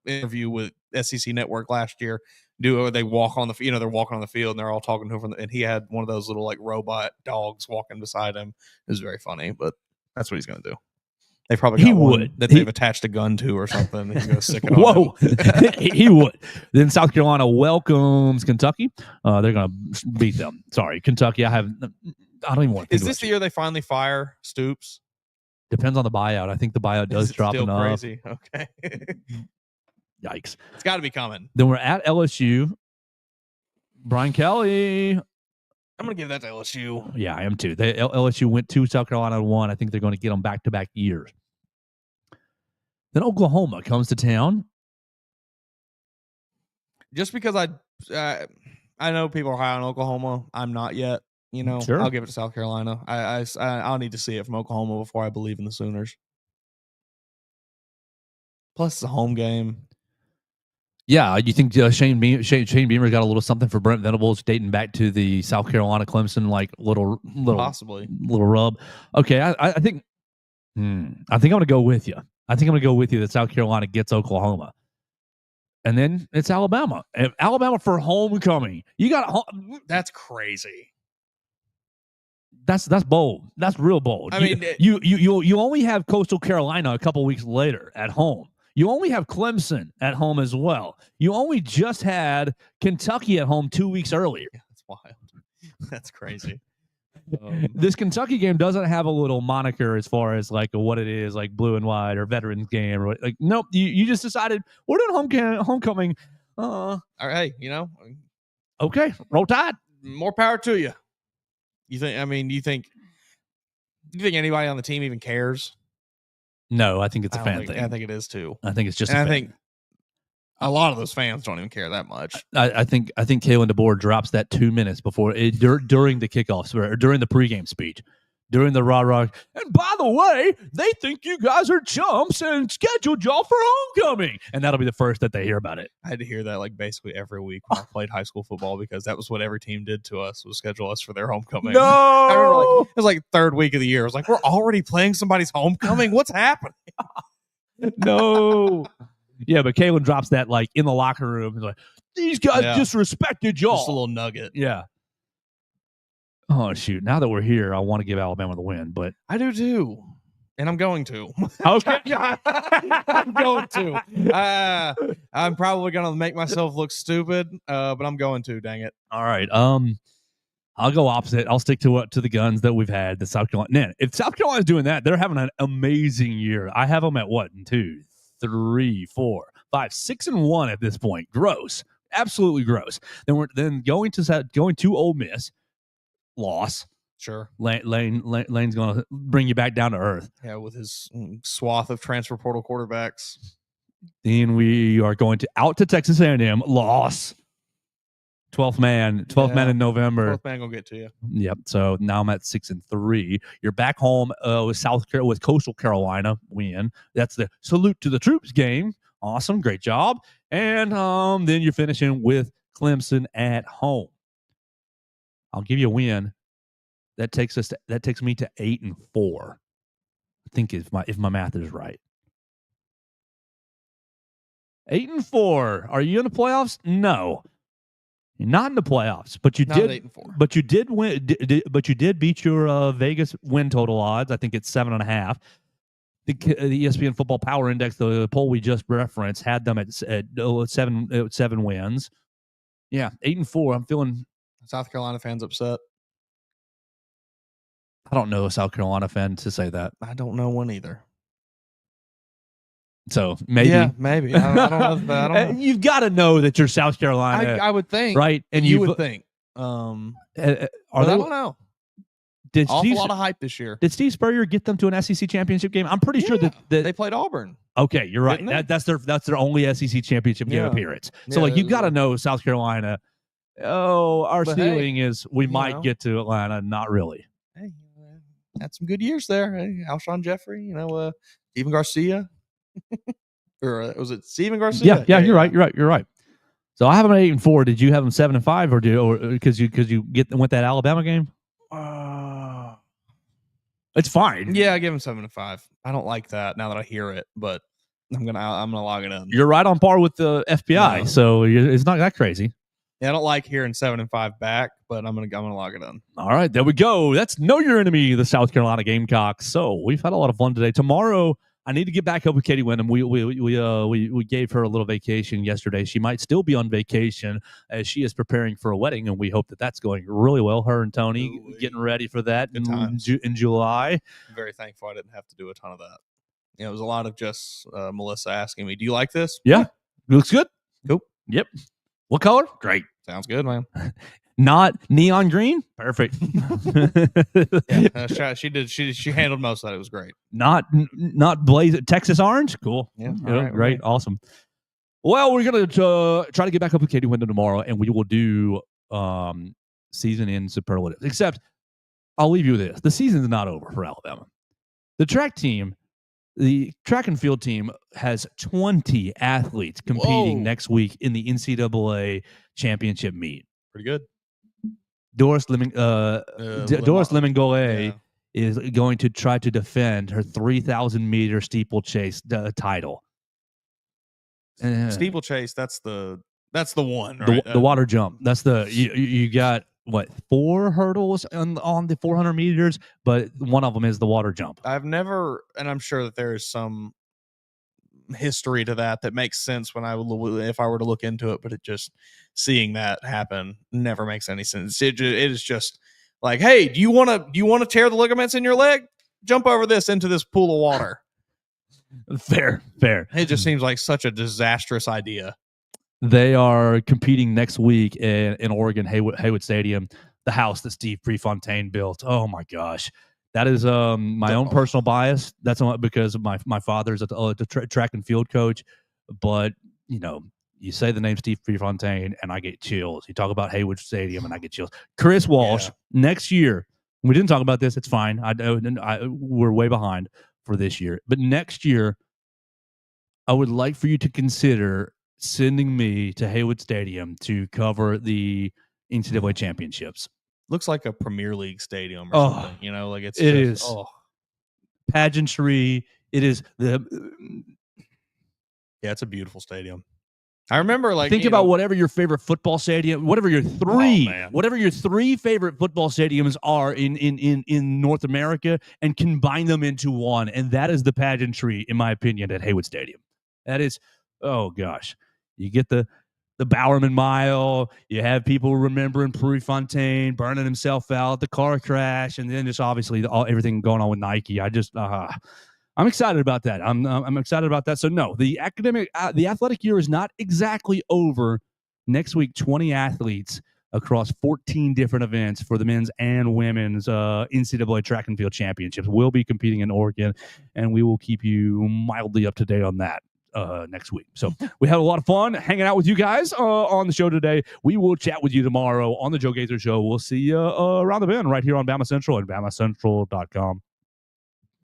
interview with SEC Network last year. They walk on the, they're walking on the field and they're all talking to him, and he had one of those little like robot dogs walking beside him. It was very funny, but that's what he's going to do. They probably got one that they've attached a gun to or something. He's going to stick it on him. He would. Then South Carolina welcomes Kentucky. They're going to beat them. Sorry, Kentucky. I don't even want to. Is this the year they finally fire Stoops? Depends on the buyout. I think the buyout does drop enough. Crazy. Okay. Yikes. It's got to be coming. Then we're at LSU. Brian Kelly. I'm going to give that to LSU. Yeah, I am too. LSU went to South Carolina and won. I think they're going to get them back-to-back years. Then Oklahoma comes to town. Just because I know people are high on Oklahoma, I'm not yet. Sure. I'll give it to South Carolina. I'll need to see it from Oklahoma before I believe in the Sooners. Plus, it's a home game. Yeah, you think Shane Beamer got a little something for Brent Venables dating back to the South Carolina Clemson little possibly little rub. Okay, I think I'm going to go with you. I think I'm going to go with you that South Carolina gets Oklahoma, and then it's Alabama. Alabama for homecoming. You got that's crazy. That's bold. That's real bold. I mean, you only have Coastal Carolina a couple weeks later at home. You only have Clemson at home as well. You only just had Kentucky at home 2 weeks earlier. Yeah, that's wild. That's crazy. This Kentucky game doesn't have a little moniker as far as like what it is, like blue and white or veterans game or like. Nope, you just decided we're doing homecoming. All right, Okay, roll tide. More power to you. You think anybody on the team even cares? No, I think it's a fan thing. I think it is too. I think it's just. I think a lot of those fans don't even care that much. I think Kalen DeBoer drops that 2 minutes before during the kickoffs or during the pregame speech, during the rah-rah. And by the way, they think you guys are chumps and scheduled y'all for homecoming. And that'll be the first that they hear about it. I had to hear that like basically every week when I played high school football because that was what every team did to us, was schedule us for their homecoming. No! I remember it was like third week of the year. I was like, we're already playing somebody's homecoming? What's happening? No. Yeah, but Kalen drops that like in the locker room. He's like, these guys disrespected y'all. Just a little nugget. Yeah. Oh, shoot. Now that we're here, I want to give Alabama the win, but I do too. And I'm going to. Okay. I'm going to. I'm probably going to make myself look stupid, but I'm going to, dang it. All right. I'll go opposite. I'll stick to the guns that we've had. The South Carolina. Man, if South Carolina's doing that, they're having an amazing year. I have them at 1, 2, 3, 4, 5, 6-1 at this point. Gross. Absolutely gross. Then we're going to Ole Miss. Loss. Sure. Lane's going to bring you back down to earth. Yeah, with his swath of transfer portal quarterbacks. Then we are going out to Texas A&M. Loss. 12th man in November. 12th man gonna get to you. Yep. So now I'm at 6-3. You're back home with Coastal Carolina. Win. That's the salute to the troops game. Awesome. Great job. And then you're finishing with Clemson at home. I'll give you a win. That takes me to 8-4. I think if my math is right. 8-4. Are you in the playoffs? No. You're not in the playoffs, but you did. 8-4. But you did win. But you did beat your Vegas win total odds. I think it's 7.5. The ESPN Football Power Index, the poll we just referenced, had them at 7 wins. Yeah, 8-4. I'm feeling. South Carolina fans upset. I don't know a South Carolina fan to say that. I don't know one either. So maybe. Yeah, maybe. I don't know. You've got to know that you're South Carolina. I would think. Right? And you would think. I don't know. Did a lot of hype this year. Did Steve Spurrier get them to an SEC championship game? I'm pretty sure that they played Auburn. Okay, you're right. That's their only SEC championship game appearance. So you got to know South Carolina. Oh, our ceiling is we might get to Atlanta. Not really. Hey, had some good years there. Hey, Alshon Jeffrey, Steven Garcia. Or was it Steven Garcia? Yeah, you're right. So I have them at 8-4. Did you have them 7-5, or because you went that Alabama game? It's fine. Yeah, I give them 7-5. I don't like that now that I hear it, but I'm gonna log it in. You're right on par with the FBI, so it's not that crazy. Yeah, I don't like hearing 7-5 back, but I'm gonna log it in. All right, there we go. That's Know Your Enemy, the South Carolina Gamecocks. So we've had a lot of fun today. Tomorrow, I need to get back up with Katie Wyndham. We gave her a little vacation yesterday. She might still be on vacation as she is preparing for a wedding, and we hope that that's going really well. Her and Tony getting ready for that in July. I'm very thankful I didn't have to do a ton of that. It was a lot of just Melissa asking me, "Do you like this?" Yeah, it looks good. Cool. Yep. What color? Great. Sounds good, man. Not neon green? Perfect. Yeah, she did. She handled most of that. It was great. Not blaze Texas orange? Cool. Yeah. Right, great. Awesome. Well, we're going to try to get back up with Katie Wyndham tomorrow, and we will do season end superlatives. Except, I'll leave you with this. The season's not over for Alabama. The track and field team has 20 athletes competing next week in the NCAA championship meet. Pretty good. Doris Lemingole is going to try to defend her 3,000-meter steeplechase title. Steeplechase, that's the one, right? The water jump. That's the you got what 4 hurdles on the 400 meters, but one of them is the water jump. I've never, and I'm sure that there is some history to that makes sense if I were to look into it, but it just seeing that happen never makes any sense. It is just like, hey, do you want to tear the ligaments in your leg? Jump over this into this pool of water. Fair. It just seems like such a disastrous idea. They are competing next week in Oregon, Haywood Stadium, the house that Steve Prefontaine built. Oh my gosh. That is my own personal bias. That's because my father's a track and field coach. But, you say the name Steve Prefontaine, and I get chills. You talk about Haywood Stadium, and I get chills. Chris Walsh, next year, we didn't talk about this. It's fine. We're way behind for this year. But next year, I would like for you to consider sending me to Haywood Stadium to cover the NCAA championships. Looks like a Premier League stadium or something. Like it is pageantry. It is it's a beautiful stadium. I remember think about whatever your favorite football stadium, whatever your three favorite football stadiums are in North America, and combine them into one. And that is the pageantry, in my opinion, at Haywood Stadium. That is, oh gosh, you get the Bowerman Mile. You have people remembering Prefontaine burning himself out, the car crash, and then just obviously everything going on with Nike. I'm excited about that. I'm excited about that. So no, the athletic year is not exactly over. Next week, 20 athletes across 14 different events for the men's and women's NCAA track and field championships will be competing in Oregon, and we will keep you mildly up to date on that next week. So we had a lot of fun hanging out with you guys on the show today. We will chat with you tomorrow on the Joe Gaither Show. We'll see you around the bend right here on BamaCentral and BamaCentral.com.